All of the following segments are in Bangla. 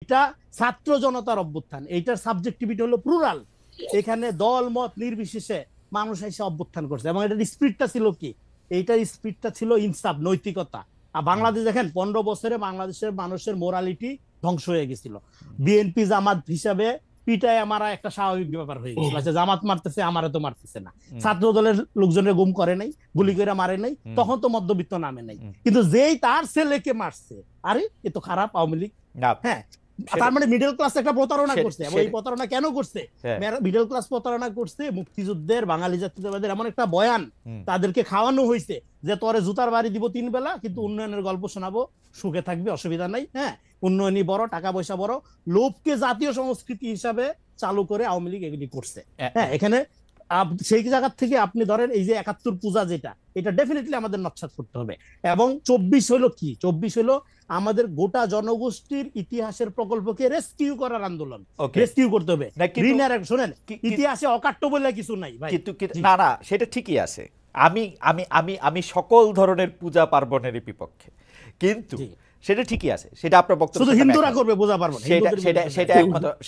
এইটা ছাত্র জনতার অভ্যুত্থান, এইটার সাবজেক্টিভিটি হলো প্লুরাল। এখানে দল মত নির্বিশেষে মানুষ এসে অভ্যুত্থান করছে, এবং এটার স্পিরিটটা ছিল কি, এইটার স্পিরিটটা ছিল ইনসাফ, নৈতিকতা। আর বাংলাদেশ দেখেন 15 বছরে বাংলাদেশের মানুষের মোরালিটি ধ্বংস হয়ে গেছিল। বিএনপি জামাত হিসাবে পিটায় মারা একটা স্বাভাবিক ব্যাপার হয়ে গেছিল। আচ্ছা, জামাত মারতেছে, আমারে তো মারতেছে না। ছাত্র দলের লোকজনের গুম করে নাই, গুলি করে মারে নাই, তখন তো মধ্যবিত্ত নামে নাই। কিন্তু যেই তার ছেলেকে মারছে, আরে এ তো খারাপ আওয়ামী লীগ। হ্যাঁ, তার মানে মিডল ক্লাস একটা প্রতারণা করছে। এবং এই প্রতারণা কেন করছে? মিডল ক্লাস প্রতারণা করছে মুক্তিযুদ্ধের, বাঙালি জাতীয়তাবাদের এমন একটা বয়ান তাদেরকে খাওয়ানো হয়েছে যে তোরে জুতার বাড়ি দিব 3 বেলা, কিন্তু উন্নয়নের গল্প শোনাবো, সুখে থাকবে, অসুবিধা নাই। হ্যাঁ, উন্নয়নই বড়, টাকা পয়সা বড়, লোভকে জাতীয় সংস্কৃতি হিসাবে চালু করে আওয়ামী লীগ এগুলি করছে। হ্যাঁ, এখানে সেই জায়গা থেকে আপনি ধরেন এই যে ৭১ পূজা, যেটা এটা ডেফিনেটলি আমাদের নৎসাৎ করতে হবে। এবং 24 হলো কি, 24 হলো আমাদের গোটা জনগোষ্ঠীর ইতিহাসের প্রকল্পকে রেস্কিউ করার আন্দোলন। রেস্কিউ করতে হবে। শোনেন, ইতিহাসে অকাট্য বলে কিছু নাই ভাই। না না, সেটা ঠিকই আছে। আমি আমি আমি আমি সকল ধরনের পূজা পার্বণের বিপক্ষে, কিন্তু সেটা ঠিকই আছে, সেটা আপনার বক্তব্য। শুধু হিন্দুরা করবে পূজা পার্বণ,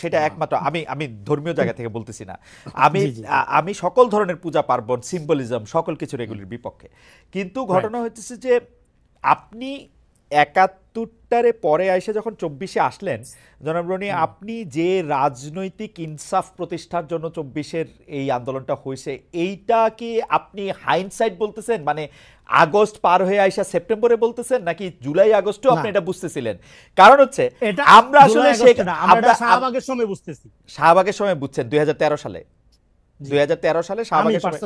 সেটা একমাত্র আমি ধর্মীয় জায়গা থেকে বলতেছি না। আমি সকল ধরনের পূজা পার্বণ, সিম্বলিজম, সকল কিছুর এগুলির বিপক্ষে। কিন্তু ঘটনা হচ্ছে যে আপনি ৭১টারে পরে এসে যখন ২৪-এ আসলেন, জনাব রনি, আপনি যে রাজনৈতিক ইনসাফ প্রতিষ্ঠার জন্য ২৪-এর এই আন্দোলনটা হয়েছে, এইটা কি আপনি হাইন্ডসাইট বলতেছেন, মানে আগস্ট পার হয়ে আইসা সেপ্টেম্বরে বলতেছেন, নাকি জুলাই আগস্টেও আপনি এটা বুঝতেছিলেন? কারণ হচ্ছে আমরা আসলে শাহবাগের সময় বুঝতেছি। শাহবাগের সময় বুঝছেন ২০১৩ সালে? ২০১৩ সালে শাহবাগের সময়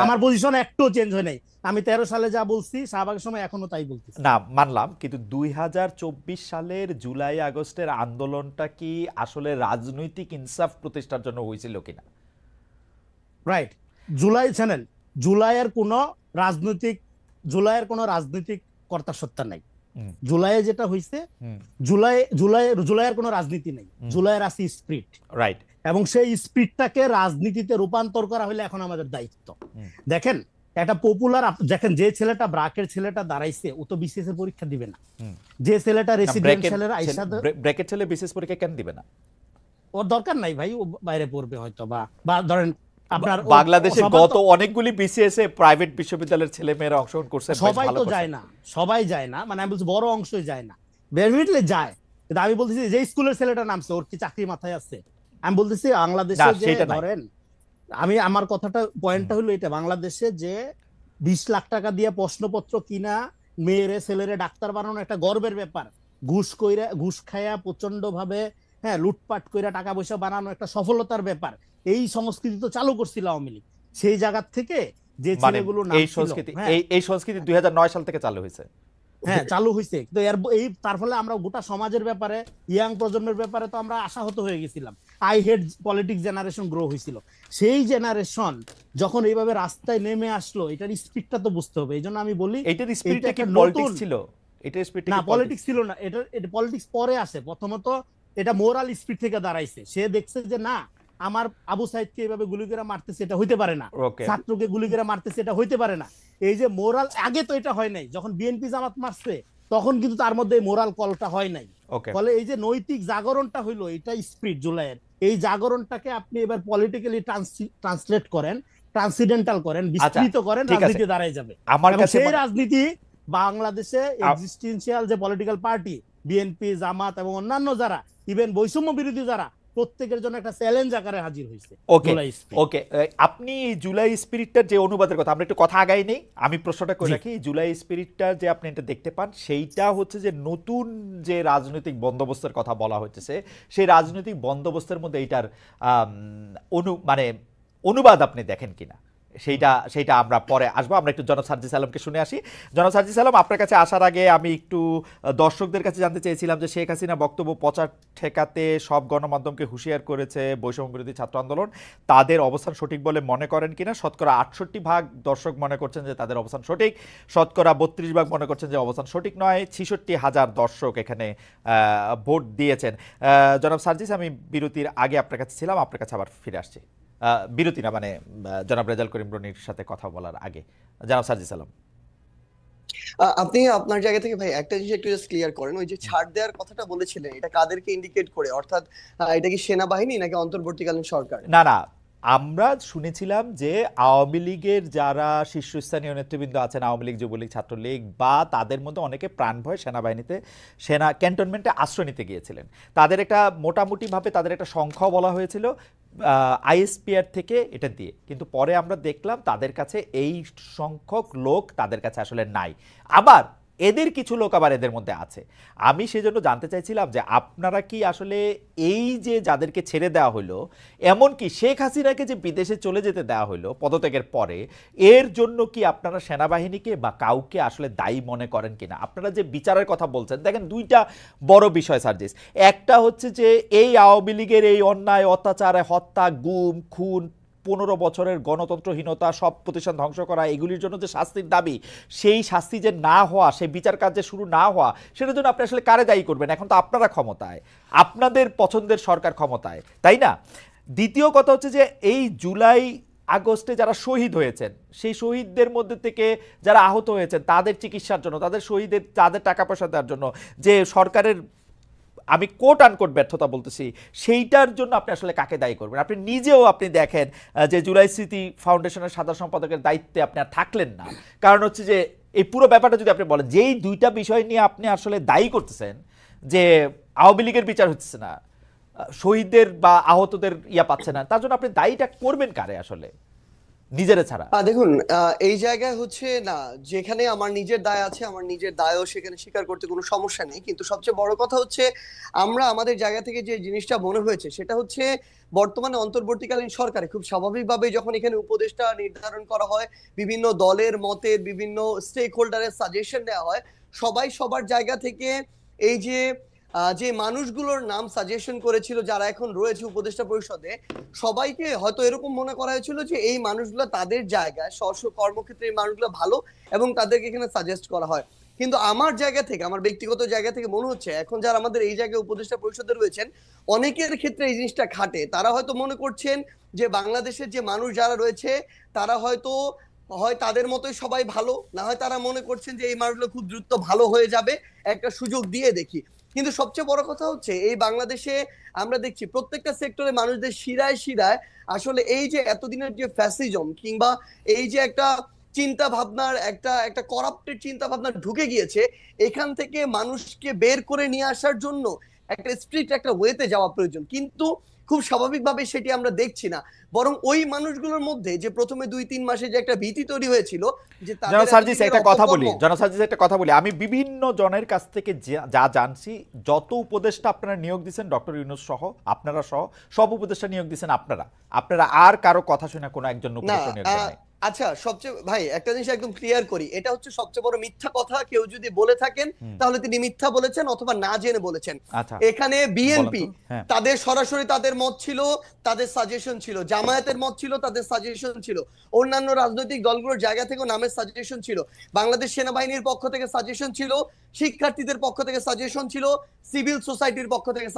আমার পজিশন একটু চেঞ্জ হয় নাই। আমি 13 সালে যা বলছি শাহবাগের সময় এখনো তাই বলতেছি। না, মানলাম, কিন্তু ২০২৪ সালের জুলাই আগস্টের আন্দোলনটা কি আসলে রাজনৈতিক ইনসাফ প্রতিষ্ঠার জন্য হয়েছিল কিনা? রাইট। জুলাই চ্যানেল, জুলাইয়ের কোনো রাজনৈতিক কর্তাসত্তা নাই। জুলাইয়ে যেটা হয়েছে, জুলাইয়ের কোনো রাজনীতি নেই, জুলাইয়ের আছে স্পিরিট। রাইট। এবং সেই স্পিরিটটাকে রাজনীতিতে রূপান্তর করা হলে এখন আমাদের দায়িত্ব। দেখেন, একটা পপুলার, দেখেন যে ছেলেটা ব্রাকের ছেলেটা দাঁড়াইছে, ও তো বিসিএস এর পরীক্ষা দিবে না। যে ছেলেটা রেসিডেন্সিয়ালের আইসা, ব্র্যাকেট ছেলে বিসিএস পরীক্ষা কেন দিবে না? ওর দরকার নাই ভাই, ও বাইরে পড়বে হয়তো, বা ধরেন আপনার বাংলাদেশে গত অনেকগুলি বিসিএস এ প্রাইভেট বিশ্ববিদ্যালয়ের ছেলে মেয়েরা অংশগ্রহণ করছে, সবাই তো যায় না, সবাই যায় না, মানে আমি বলছি বড় অংশই যায় না, ডেফিনেটলি যায়। কিন্তু আমি বলতেছি যে স্কুলের ছেলেটা নামছে, ওর কি চাকরি মাথায় আছে? আমি বলতেছি বাংলাদেশে যে ধরেন, আমার কথাটা পয়েন্টটা হলো এটা, বাংলাদেশে যে 20 লাখ টাকা দিয়ে প্রশ্নপত্র কিনা মেয়েরে ছেলেরে ডাক্তার বানানো একটা গর্বের ব্যাপার, ঘুষ খায়া প্রচন্ড ভাবে, হ্যাঁ, লুটপাট কইরা টাকা পয়সা বানানো একটা সফলতার ব্যাপার। এই সংস্কৃতি তো চালু করছিল আওয়ামী লীগ। সেই জায়গা থেকে যে ছেলেগুলো এই সংস্কৃতি 2009 সাল থেকে চালু হয়েছে। হ্যাঁ, চালু হয়েছে। কিন্তু তার ফলে আমরা গোটা সমাজের ব্যাপারে, ইয়াং প্রজন্মের ব্যাপারে তো আমরা আশাহত হয়ে গেছিলাম। I head politics generation grow হয়েছিল। সেই জেনারেশন যখন এইভাবে রাস্তায় নেমে আসলো, এটার স্পিডটা তো বুঝতে হবে। এই জন্য আমি বলি এটার স্পিডটা কি পলিটিক্স ছিল? এটার স্পিডটা না, পলিটিক্স ছিল না। এটা পলিটিক্স পরে আসে। প্রথমত এটা মোরাল স্পিড থেকে দাঁড়াইছে। সে দেখছে যে না, আমার আবু সাইদকে এইভাবে গুলি করে মারতেছে, এটা হইতে পারে না। ছাত্রকে গুলি করে মারতেছে, এটা হইতে পারে না। এই যে মোরাল, আগে তো এটা হয় নাই। যখন বিএনপি জামাত মারছে তখন কিন্তু তার মধ্যে মোরাল কলটা হয় নাই। ফলে এই যে নৈতিক জাগরণটা হইলো, এটা স্পিরিট জুলাইয়ের। এই জাগরণটাকে আপনি এবার পলিটিক্যালি ট্রান্সলেট করেন, ট্রান্সিডেন্টাল করেন, বিস্তৃত করেন, রাজনীতি দাঁড়ায় যাবে। সেই রাজনীতি বাংলাদেশে এক্সিস্টেন্সিয়াল যে পলিটিক্যাল পার্টি, বিএনপি, জামাত এবং অন্যান্য যারা, ইভেন বৈষম্য বিরোধী যারা, প্রত্যেকের জন্য একটা চ্যালেঞ্জ আকারে হাজির হয়েছে। ওকে, আপনি জুলাই স্পিরিটটার যে অনুবাদের কথা, আমরা একটু কথা আগাই নেই, আমি প্রশ্নটা করে রাখি। জুলাই স্পিরিটটার যে আপনি এটা দেখতে পান, সেইটা হচ্ছে যে নতুন যে রাজনৈতিক বন্দোবস্তের কথা বলা হচ্ছে, সেই রাজনৈতিক বন্দোবস্তের মধ্যে এইটার অনুবাদ আপনি দেখেন কিনা, সেইটা আমরা পরে আসবো। আমরা একটু জনাব সার্জিস আলমকে শুনে আসি। জনাব সার্জিস আলম, আপনার কাছে আসার আগে আমি একটু দর্শকদের কাছে জানতে চেয়েছিলাম যে শেখ হাসিনা বক্তব্য প্রচার ঠেকাতে সব গণমাধ্যমকে হুঁশিয়ার করেছে বৈষম্য বিরোধী ছাত্র আন্দোলন, তাদের অবস্থান সঠিক বলে মনে করেন কিনা? শতকরা ৬৮% দর্শক মনে করছেন যে তাদের অবস্থান সঠিক, শতকরা ৩২% মনে করছেন যে অবস্থান সঠিক নয়। ৬৬,০০০ দর্শক এখানে ভোট দিয়েছেন। জনাব সার্জিস, আমি বিরতির আগে আপনার কাছে ছিলাম, আপনার কাছে আবার ফিরে আসছি। বিরতি না, মানে জনাব রেজাল করিম রনির সাথে কথা বলার আগে। জনাব সার্জিস আলম। আপনি আপনার জায়গা থেকে ভাই একটা জিনিস একটু জাস্ট ক্লিয়ার করেন, ওই যে ছাড় দেওয়ার কথাটা বলেছিলেন এটা কাদেরকে ইন্ডিকেট করে, অর্থাৎ এটা কি সেনাবাহিনী নাকি অন্তর্বর্তীকালীন সরকার? না না, আমরা শুনেছিলাম যে আওয়ামী লীগের যারা শীর্ষস্থানীয় নেতৃবৃন্দ আছেন, আওয়ামী লীগ, যুবলীগ, ছাত্রলীগ, বা তাদের মধ্যে অনেকে প্রাণ ভয় সেনাবাহিনীতে, সেনা ক্যান্টনমেন্টে আশ্রয় নিতে গিয়েছিলেন। তাদের একটা মোটামুটিভাবে তাদের একটা সংখ্যাও বলা হয়েছিল আইএসপিআর থেকে এটা দিয়ে, কিন্তু পরে আমরা দেখলাম তাদের কাছে এই সংখ্যক লোক তাদের কাছে আসলে নাই। আবার এদের কিছু লোক আবার এদের মধ্যে আছে। আমি সেজন্য জানতে চাইছিলাম যে আপনারা কি আসলে এই যে যাদেরকে ছেড়ে দেওয়া হলো, এমনকি শেখ হাসিনাকে যে বিদেশে চলে যেতে দেওয়া হলো পদত্যাগের পরে, এর জন্য কি আপনারা সেনাবাহিনীকে বা কাউকে আসলে দায়ী মনে করেন কিনা? আপনারা যে বিচারের কথা বলছেন, দেখেন দুইটা বড় বিষয় সার্জিস। একটা হচ্ছে যে এই আওয়ামী লীগের এই অন্যায় অত্যাচার, হত্যা, গুম, খুন, 15 বছরের গণতন্ত্রহীনতা, সব প্রতিষ্ঠান ধ্বংস করা, এগুলির জন্য যে শাস্তির দাবি, সেই শাস্তি যে না হওয়া, সেই বিচার কার্য শুরু না হওয়া, সেটার জন্য আপনি আসলে কারে দায়ী করবেন? এখন তো আপনারা ক্ষমতায়, আপনাদের পছন্দের সরকার ক্ষমতায়, তাই না? দ্বিতীয় কথা হচ্ছে যে এই জুলাই আগস্টে যারা শহীদ হয়েছেন, সেই শহীদদের মধ্যে থেকে যারা আহত হয়েছেন, তাদের চিকিৎসার জন্য, তাদের শহীদের তাদের টাকা পয়সা দেওয়ার জন্য যে সরকারের, আমি কোট আনকোট ব্যর্থতা বলতেছি, সেইটার জন্য আপনি আসলে কাকে দায়ী করবেন? আপনি নিজেও আপনি দেখেন যে জুলাই স্মৃতি ফাউন্ডেশনের সাধারণ সম্পাদকের দায়িত্বে আপনি আর থাকলেন না। কারণ হচ্ছে যে এই পুরো ব্যাপারটা যদি আপনি বলেন, যেই দুইটা বিষয় নিয়ে আপনি আসলে দায়ী করতেছেন যে আওয়ামী লীগের বিচার হচ্ছে না, শহীদদের বা আহতদের ইয়া পাচ্ছে না, তার জন্য আপনি দায়ীটা করবেন কারে আসলে, নিজেরা ছাড়া? দেখুন, এই জায়গায় হচ্ছে না, যেখানে আমার নিজের দায় আছে আমার নিজের দায়ও সেখানে স্বীকার করতে কোনো সমস্যা নেই, কিন্তু সবচেয়ে বড় কথা হচ্ছে আমরা আমাদের জায়গা থেকে যে জিনিসটা মনে হয়েছে সেটা হচ্ছে বর্তমানে অন্তর্বর্তীকালীন সরকারে খুব স্বাভাবিকভাবে যখন এখানে উপদেষ্টা নির্ধারণ করা হয়, বিভিন্ন দলের মতের, বিভিন্ন স্টেক হোল্ডারের সাজেশন দেওয়া হয়, সবাই সবার জায়গা থেকে এই যে যে মানুষগুলোর নাম সাজেশন করেছিল যারা এখন রয়েছে উপদেষ্টা পরিষদে, সবাইকে হয়তো এরকম মনে করা হয়েছিল যে এই মানুষগুলো তাদের জায়গায় স্ব কর্মক্ষেত্রে এই মানুষগুলো ভালো এবং তাদেরকে এখানে সাজেস্ট করা হয়। কিন্তু আমার জায়গা থেকে, আমার ব্যক্তিগত জায়গা থেকে মনে হচ্ছে এখন যারা আমাদের এই জায়গায় উপদেষ্টা পরিষদে রয়েছেন, অনেকের ক্ষেত্রে এই জিনিসটা খাটে। তারা হয়তো মনে করছেন যে বাংলাদেশের যে মানুষ যারা রয়েছে তারা হয়তো হয় তাদের মতোই সবাই ভালো, না হয় তারা মনে করছেন যে এই মানুষগুলো খুব দ্রুত ভালো হয়ে যাবে, একটা সুযোগ দিয়ে দেখি। কিন্তু সবচেয়ে বড় কথা হচ্ছে এই বাংলাদেশে আমরা দেখছি প্রত্যেকটা সেক্টরে মানুষদের শিরায় শিরায় আসলে এই যে এতদিনের যে ফ্যাসিজম কিংবা এই যে একটা চিন্তা ভাবনার একটা একটা করাপ্টেড চিন্তা ভাবনা ঢুকে গিয়েছে, এখান থেকে মানুষকে বের করে নিয়ে আসার জন্য একটা স্ট্রিক্ট একটা ওয়েতে যাওয়া প্রয়োজন, কিন্তু খুব স্বাভাবিকভাবে সেটি আমরা দেখছি না। বরং ওই মানুষগুলোর মধ্যে যে প্রথমে 2-3 মাসে যে একটা ভীতি তৈরি হয়েছিল যে তাদের জনসার্জিস একটা কথা বলি, অপকর্ম। জনসার্জিস একটা কথা বলি, আমি বিভিন্ন জনের কাছ থেকে যা জানছি, যত উপদেষ্টা আপনারা নিয়োগ দিচ্ছেন, ডক্টর ইউনূস সহ, আপনারা সহ, সব উপদেষ্টা নিয়োগ দিচ্ছেন আপনারা, আপনারা আর কারো কথা শুনে কোনো একজন না, উপদেষ্টা নিয়োগ দেন নাই। আচ্ছা, সবচেয়ে ভাই একটা জিনিস একদম ক্লিয়ার করি, এটা হচ্ছে সবচেয়ে বড় মিথ্যা কথা। কেউ যদি বলে থাকেন তাহলে তিনি মিথ্যা বলেছেন অথবা না জেনে বলেছেন। আচ্ছা, এখানে বলেন বিএনপি তো। হ্যাঁ, তাদের সরাসরি তাদের মত ছিল, তাদের সাজেশন ছিল, জামায়াতের মত ছিল, তাদের সাজেশন ছিল, অন্যান্য রাজনৈতিক দলগুলোর জায়গা থেকেও নামের সাজেশন ছিল, বাংলাদেশ সেনাবাহিনীর পক্ষ থেকে সাজেশন ছিল, শিক্ষার্থীদের পক্ষ থেকে সাজেশন ছিল, সিভিল সোসাইটির পক্ষ থেকে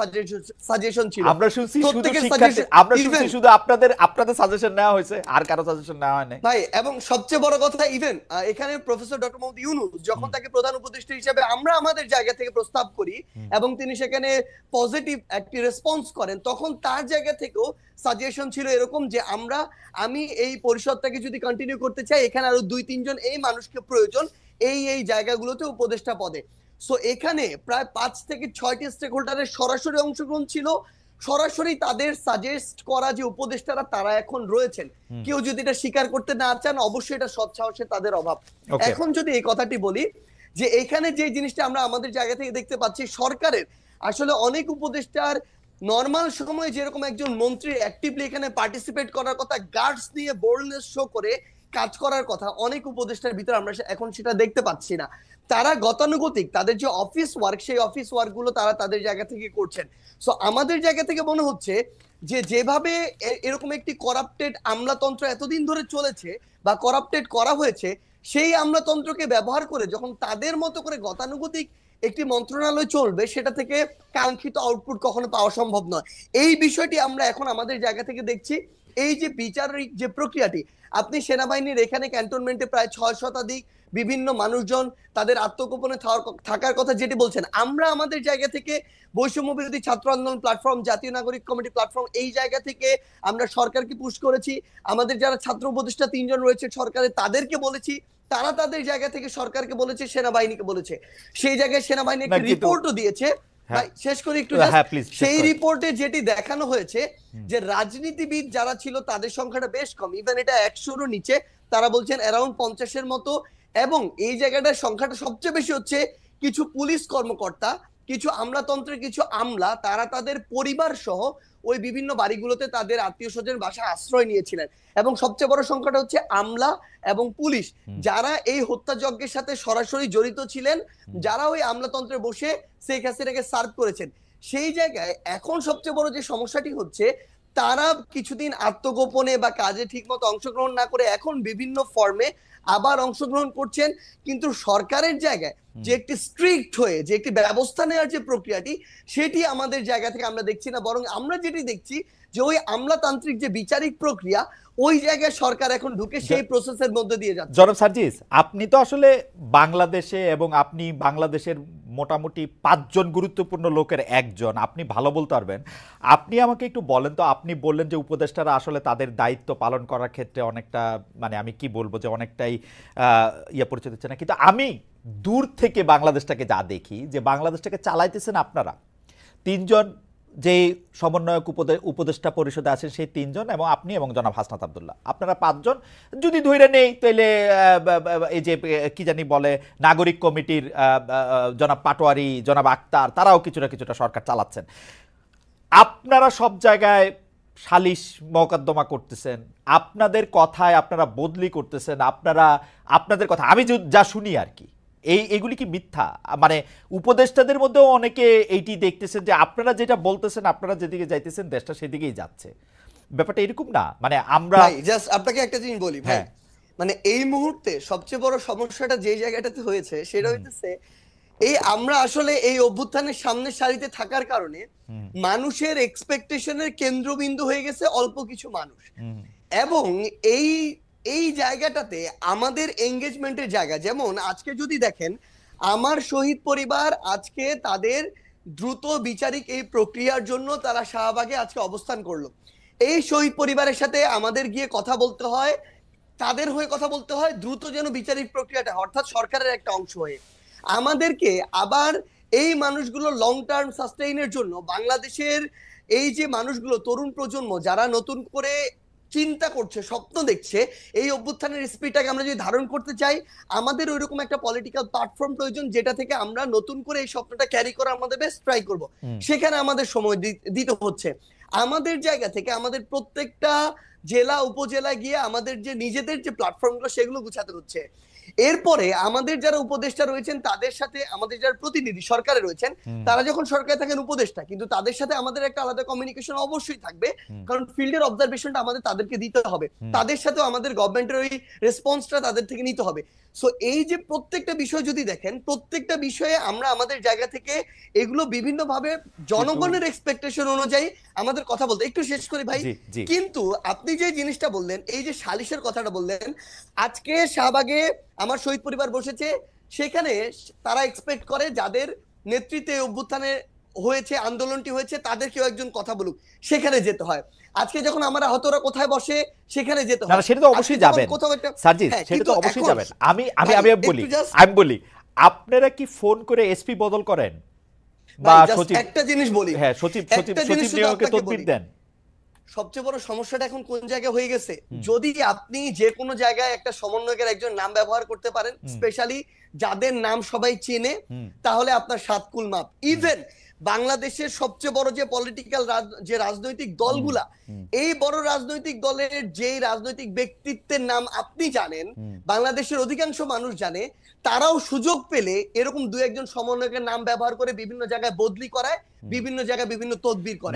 সাজেশন ছিল, আমরা শুনছি শুধু প্রত্যেকের শিক্ষার্থী, সাজেশন। আমরা শুনছি শুধু আপনাদের আপনাদের সাজেশন নেওয়া হয়েছে, আর কারো সাজেশন নেওয়া হয় নাই। ভাই, এবং সবচেয়ে বড় কথা, ইভেন এখানে প্রফেসর ডক্টর মোহাম্মদ ইউনূস যখন তাকে প্রধান উপদেষ্টা হিসেবে আমরা আমাদের জায়গা থেকে প্রস্তাব করি এবং তিনি সেখানে পজিটিভ একটি রেসপন্স করেন, তখন তার জায়গা থেকেও সাজেশন ছিল এরকম যে আমি এই পরিষদটাকে যদি কন্টিনিউ করতে চাই, এখানে আরো 2-3 জন এই মানুষকে প্রয়োজন এই জায়গাগুলোতে উপদেষ্টা পদে। সো এখানে প্রায় 5 থেকে 6টি স্টেক হোল্ডারের সরাসরি অংশগ্রহণ ছিল, সরাসরি তাদের সাজেস্ট করা যে উপদেষ্টারা তারা এখন রয়েছেন। কেউ যদি এটা স্বীকার করতে না চান, অবশ্যই এটা সৎ সাহসে তাদের অভাব। ওকে, এখন যদি এই কথাটি বলি যে এখানে যে জিনিসটা আমরা আমাদের জায়গা থেকে দেখতে পাচ্ছি, সরকারের আসলে অনেক উপদেষ্টার নর্মাল সময়ে যেরকম একজন মন্ত্রী অ্যাক্টিভলি এখানে পার্টিসিপেট করার কথা, গার্ডস নিয়ে বোল্ডনেস শো করে কাজ করার কথা, অনেক উপদেষ্টার ভিতরে আমরা এখন সেটা দেখতে পাচ্ছি না। তারা গতানুগতিক তাদের যে অফিস ওয়ার্ক, সেই অফিস ওয়ার্ক গুলো তারা তাদের জায়গা থেকে করছেন। সো আমাদের জায়গা থেকে মনে হচ্ছে যে যেভাবে এরকম একটি করাপ্টেড আমলাতন্ত্র এতদিন ধরে চলেছে বা করাপ্টেড করা হয়েছে, সেই আমলাতন্ত্রকে ব্যবহার করে যখন তাদের মতো করে গতানুগতিক একটি মন্ত্রণালয় চলবে, সেটা থেকে কাঙ্ক্ষিত আউটপুট কখনো পাওয়া সম্ভব নয়। এই বিষয়টি আমরা এখন আমাদের জায়গা থেকে দেখছি। এই যে বিচারিক যে প্রক্রিয়াটি, আপনি সেনাবাহিনীর এখানে ক্যান্টনমেন্টে প্রায় 6 শতাধিক বিভিন্ন মানুষজন তাদের আত্মগোপনে থাকার কথা যেটি বলছেন, আমরা আমাদের জায়গা থেকে বৈষম্য বিরোধী ছাত্র আন্দোলন প্ল্যাটফর্ম, জাতীয় নাগরিক কমিটি প্ল্যাটফর্ম, এই জায়গা থেকে আমরা সরকারকে পুশ করেছি। আমাদের যারা ছাত্র উপদেষ্টা 3 জন রয়েছে সরকারে, তাদেরকে বলেছি, তারা তাদের জায়গা থেকে সরকারকে বলেছে, সেনাবাহিনীকে বলেছে। সেই জায়গায় সেনাবাহিনী একটা রিপোর্টও দিয়েছে। শেষ করি একটু, সেই রিপোর্টে যেটি দেখানো হয়েছে যে রাজনীতিবিদ যারা ছিল তাদের সংখ্যাটা বেশ কম, ইভেন এটা 100-রও নিচে, তারা বলছেন অ্যারাউন্ড 50-এর মতো। এবং এই জায়গাটার সংখ্যাটা সবচেয়ে বেশি হচ্ছে কিছু পুলিশ কর্মকর্তা, কিছু আমলাতন্ত্রের কিছু আমলা, তারা তাদের পরিবার সহ ওই বিভিন্ন বাড়িগুলোতে তাদের আত্মীয় স্বজন বাসায় আশ্রয় নিয়েছিলেন। এবং সবচেয়ে বড় সংখ্যাটা হচ্ছে আমলা এবং পুলিশ, যারা এই হত্যাযজ্ঞের সাথে সরাসরি জড়িত ছিলেন, যারা ওই আমলাতন্ত্রে বসে শেখ হাসিনাকে সার্ভ করেছেন। সেই জায়গায় এখন সবচেয়ে বড় যে সমস্যাটি হচ্ছে, তারা কিছুদিন আত্মগোপনে বা কাজে ঠিকমতো অংশগ্রহণ না করে এখন বিভিন্ন ফর্মে আবার অংশগ্রহণ করছেন। কিন্তু সরকারের জায়গায় যে একটি স্ট্রিক্ট হয়ে যে একটি ব্যবস্থা নেওয়ার যে প্রক্রিয়াটি, সেটি আমাদের জায়গা থেকে আমরা দেখছি না। বরং আমরা যেটি দেখছি যে ওই আমলাতান্ত্রিক যে বিচারিক প্রক্রিয়া, ওই জায়গায় সরকার এখন ঢুকে সেই প্রসেসের মধ্যে দিয়ে যাচ্ছে। জনাব সার্জিস, আপনি তো আসলে বাংলাদেশে এবং আপনি বাংলাদেশের মোটামুটি 5 জন গুরুত্বপূর্ণ লোকের একজন, আপনি ভালো বলতে পারবেন। আপনি আমাকে একটু বলেন তো, আপনি বললেন যে উপদেষ্টারা আসলে তাদের দায়িত্ব পালন করার ক্ষেত্রে অনেকটা, মানে আমি কি বলবো, যে অনেকটাই পরিচয় দিচ্ছে না। কিন্তু আমি দূর থেকে বাংলাদেশটাকে যা দেখি, যে বাংলাদেশটাকে চালাইতেছেন আপনারা 3 জন, যে সমন্বয়ক উপদেষ্টা পরিষদে আছেন সেই 3 জন, এবং আপনি এবং জনাব হাসনাত আব্দুল্লাহ, আপনারা 5 জন যদি ধইরা নেই, তাইলে এই যে কি জানি বলে নাগরিক কমিটির জনাব পাটোয়ারি, জনাব আক্তার, তারাও কিছুটা সরকার চালাচ্ছেন। আপনারা সব জায়গায় সালিশ মোকদ্দমা করতেছেন, আপনাদের কথায় আপনারা বদলি করতেছেন, আপনাদের কথা আমি যা শুনি আর কি, এইগুলি কি মিথ্যা? মানে উপদেষ্টাদের মধ্যেও অনেকে এইটি দেখতেছেন যে আপনারা যেটা বলতেছেন, আপনারা যেদিকে যাইতেছেন দেশটা সেদিকেই যাচ্ছে। ব্যাপারটা এরকম না? মানে আমরা জাস্ট আপনাকে একটা জিনিস বলি ভাই, মানে এই মুহূর্তে সবচেয়ে বড় সমস্যাটা যে জায়গাটাতে হয়েছে সেটা হইতেছে এই আমরা আসলে এই অভ্যুত্থানের সামনের সারিতে থাকার কারণে মানুষের এক্সপেকটেশনের কেন্দ্রবিন্দু হয়ে গেছে অল্প কিছু মানুষ। এবং এই জায়গাটাতে আমাদের এঙ্গেজমেন্টের জায়গা, যেমন আজকে যদি দেখেন আমার শহীদ পরিবার আজকে তাদের দ্রুত বিচারিক এই প্রক্রিয়ার জন্য তারা শাহবাগে আজকে অবস্থান করলো। এই শহীদ পরিবারের সাথে আমাদের গিয়ে কথা বলতে হয়, তাদের হয়ে কথা বলতে হয় দ্রুত যেন বিচারিক প্রক্রিয়াটা, অর্থাৎ সরকারের একটা অংশ হয়ে আমাদেরকে আবার এই মানুষগুলো লং টার্ম সাস্টেইনের জন্য বাংলাদেশের এই যে মানুষগুলো তরুণ প্রজন্ম যারা নতুন করে চিন্তা করছে, স্বপ্ন দেখছে, এই অভ্যুত্থানের স্পিডটাকে আমরা যদি ধারণ করতে চাই, আমাদের ওইরকম একটা পলিটিক্যাল প্ল্যাটফর্ম প্রয়োজন যেটা থেকে আমরা নতুন করে এই স্বপ্নটা ক্যারি করা আমাদের বেস্ট ট্রাই করব। সেখানে আমাদের সময় দিতে হচ্ছে। আমাদের জায়গা থেকে আমাদের প্রত্যেকটা জেলা উপজেলায় গিয়ে আমাদের যে নিজেদের যে প্ল্যাটফর্মগুলো সেগুলো গুছাতে হচ্ছে। এরপরে আমাদের যারা উপদেষ্টা রয়েছেন তাদের সাথে আমাদের যারা প্রতিনিধি সরকারে রয়েছেন, তারা যখন সরকারে থাকেন উপদেষ্টা, কিন্তু তাদের সাথে আমাদের একটা আলাদা কমিউনিকেশন অবশ্যই থাকবে, কারণ ফিল্ডের অবজারভেশনটা আমাদের তাদেরকে দিতে হবে, তাদের সাথেও আমাদের গভর্নমেন্টের ওই রেসপন্সটা তাদের থেকে নিতে হবে। সো এই যে প্রত্যেকটা বিষয় যদি দেখেন, প্রত্যেকটা বিষয়ে আমরা আমাদের জায়গা থেকে এগুলো বিভিন্ন ভাবে জনগণের এক্সপেকটেশন অনুযায়ী আমাদের কথা বলতে। একটু শেষ করি ভাই, কিন্তু আপনি যে জিনিসটা বললেন, এই যে সালিশের কথাটা বললেন, আজকে শাহবাগে আমার শহীদ পরিবার বসেছে, সেখানে তারা এক্সপেক্ট করে যাদের নেতৃত্বে অভ্যুত্থানে হয়েছে, আন্দোলনটি হয়েছে, তাদের কেউ একজন কথা বলুক, সেখানে যেতে হয়। আজকে যখন আমরা আহতরা কোথায় বসে সেখানে যেতে হয়, সেটা তো অবশ্যই যাবেন সার্জিস, সেটা তো অবশ্যই যাবেন। আমি বলি আপনারা কি ফোন করে এসপি বদল করেন বা সচিব? একটা জিনিস বলি, হ্যাঁ, সচিব নিয়োগে তদবির দেন। সবচেয়ে বড় সমস্যাটা এখন কোন জায়গায় হয়ে গেছে, যদি আপনি যে কোনো জায়গায় একটা সমন্বয়কের একজন নাম ব্যবহার করতে পারেন, স্পেশালি যাদের নাম সবাই চেনে, তাহলে আপনার সাতকুল মাপ। ইভেন বাংলাদেশের সবচেয়ে বড় যে পলিটিক্যাল যে রাজনৈতিক দলগুলা, এই বড় রাজনৈতিক দলের যে রাজনৈতিক ব্যক্তিত্বের নাম আপনি জানেন, বাংলাদেশের অধিকাংশ মানুষ জানে, তারাও সুযোগ পেলে এরকম দু একজন সমন্বয়কের নাম ব্যবহার করে বিভিন্ন জায়গায় বদলি করায়, বিভিন্ন জায়গায় বিভিন্ন তদবির করে।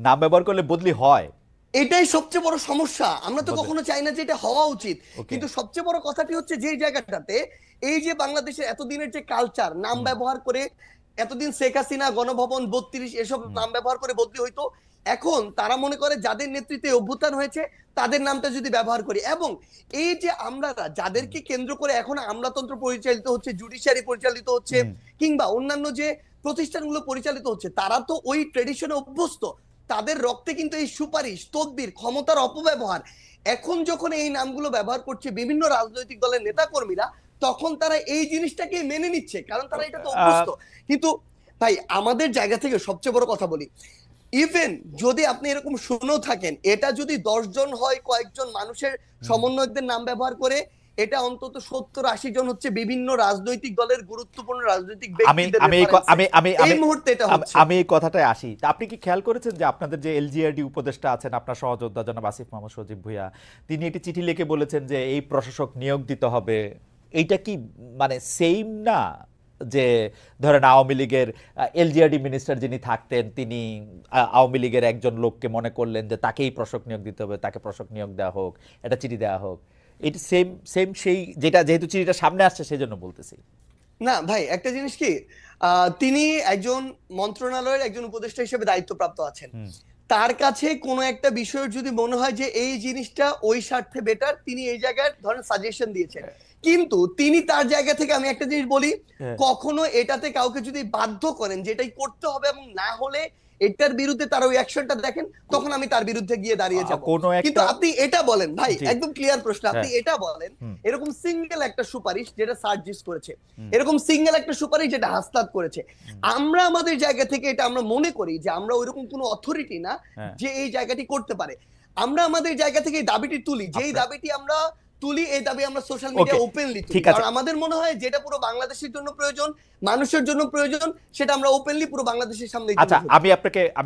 নাম ব্যবহার করলে বদলি হয়, এটাই সবচেয়ে বড় সমস্যা। আমরা তো কখনো চাই না যে এটা হওয়া উচিত, কিন্তু সবচেয়ে বড় কথাটি হচ্ছে যে জায়গাটাতে এই যে বাংলাদেশের এতদিনের যে কালচার, নাম ব্যবহার করে এতদিন শেখ হাসিনা, গণভবন 32 এসব নাম ব্যবহার করে বদলি হইতো, এখন তারা মনে করে যাদের নেতৃত্বে অভ্যুত্থান হয়েছে তাদের নামটা যদি ব্যবহার করি, এবং এই যে আমরা যাদেরকে কেন্দ্র করে এখন আমলাতন্ত্র পরিচালিত হচ্ছে, জুডিশিয়ারি পরিচালিত হচ্ছে, কিংবা অন্যান্য যে প্রতিষ্ঠানগুলো পরিচালিত হচ্ছে, তারা তো ওই ট্রেডিশনে অভ্যস্ত। তাদের রক্তে কিন্তু এই সুপারিশ, তদবির, ক্ষমতার অপব্যবহার, এখন যখন এই নামগুলো ব্যবহার করছে বিভিন্ন রাজনৈতিক দলের নেতা কর্মীরা, তখন তারা এই জিনিসটাকে মেনে নিচ্ছে, কারণ তারা এটা তো অভ্যস্ত। কিন্তু ভাই আমাদের জায়গা থেকে সবচেয়ে বড় কথা বলি, ইভেন যদি আপনি এরকম শুনেও থাকেন, এটা যদি 10 জন হয়, কয়েকজন মানুষের সমন্বয়কদের নাম ব্যবহার করে, এটা অন্তত 70-80 জন হচ্ছে বিভিন্ন রাজনৈতিক দলের গুরুত্বপূর্ণ রাজনৈতিক ব্যক্তিদের এই মুহূর্তে এটা হচ্ছে। আমি এই কথাটায় আসি। তা আপনি কি খেয়াল করেছেন যে আপনাদের যে এলজিআরডি উপদেষ্টা আছেন, আপনার সহযোদ্ধা জনাব আসিফ মাহমুদ সজীব ভুঁইয়া, তিনি একটি চিঠি লিখে বলেছেন যে এই প্রশাসক নিয়োগ দিতে হবে। এইটা কি মানে সেম না যে ধরেন আওয়ামী লীগের এলজিআরডি মিনিস্টার যিনি থাকতেন, তিনি আওয়ামী লীগের একজন লোককে মনে করলেন যে তাকেই প্রশাসক নিয়োগ দিতে হবে, তাকে প্রশাসক নিয়োগ দেওয়া হোক, এটা চিঠি দেওয়া হোক, এটি সেম সেম সেই যেটা, যেহেতু চিঠিটা সামনে আসছে সেই জন্য বলতেছি। না ভাই, একটা জিনিস কি, তিনি একজন মন্ত্রণালয়ের একজন উপদেষ্টা হিসেবে দায়িত্বপ্রাপ্ত আছেন, তার কাছে কোনো একটা বিষয়ের যদি মনে হয় যে এই জিনিসটা ওই স্বার্থে বেটার, তিনি এই জায়গায় ধরেন সাজেশন দিয়েছেন, কিন্তু তিনি তার জায়গা থেকে, আমি একটা জিনিস বলি, কখনো এটাতে কাউকে যদি বাধ্য করেন যে এটাই করতে হবে এবং না হলে এটার বিরুদ্ধে তার ওই অ্যাকশনটা দেখেন, তখন আমি তার বিরুদ্ধে গিয়ে দাঁড়িয়ে যাব। কিন্তু আপনি এটা বলেন ভাই, একদম ক্লিয়ার প্রশ্ন, আপনি এটা বলেন এরকম সিঙ্গেল একটা সুপারিশ যেটা সার্জিস করেছে, এরকম সিঙ্গেল একটা সুপারিশ যেটা হাসনাত করেছে, আমরা আমাদের জায়গা থেকে এটা আমরা মনে করি যে আমরা ওইরকম কোনো অথরিটি না যে এই জায়গাটি করতে পারে। আমরা আমাদের জায়গা থেকে এই দাবিটি তুলি, যেই দাবিটি আমরা তুলি, এই দাবি আমরা সোশ্যাল মিডিয়া ওপেনলি তুলি, কারণ আমাদের মনে হয় যেটা পুরো বাংলাদেশের জন্য প্রয়োজন, মানুষের জন্য প্রয়োজন, সেটা আমরা ওপেনলি পুরো বাংলাদেশের সামনে। আচ্ছা, আমি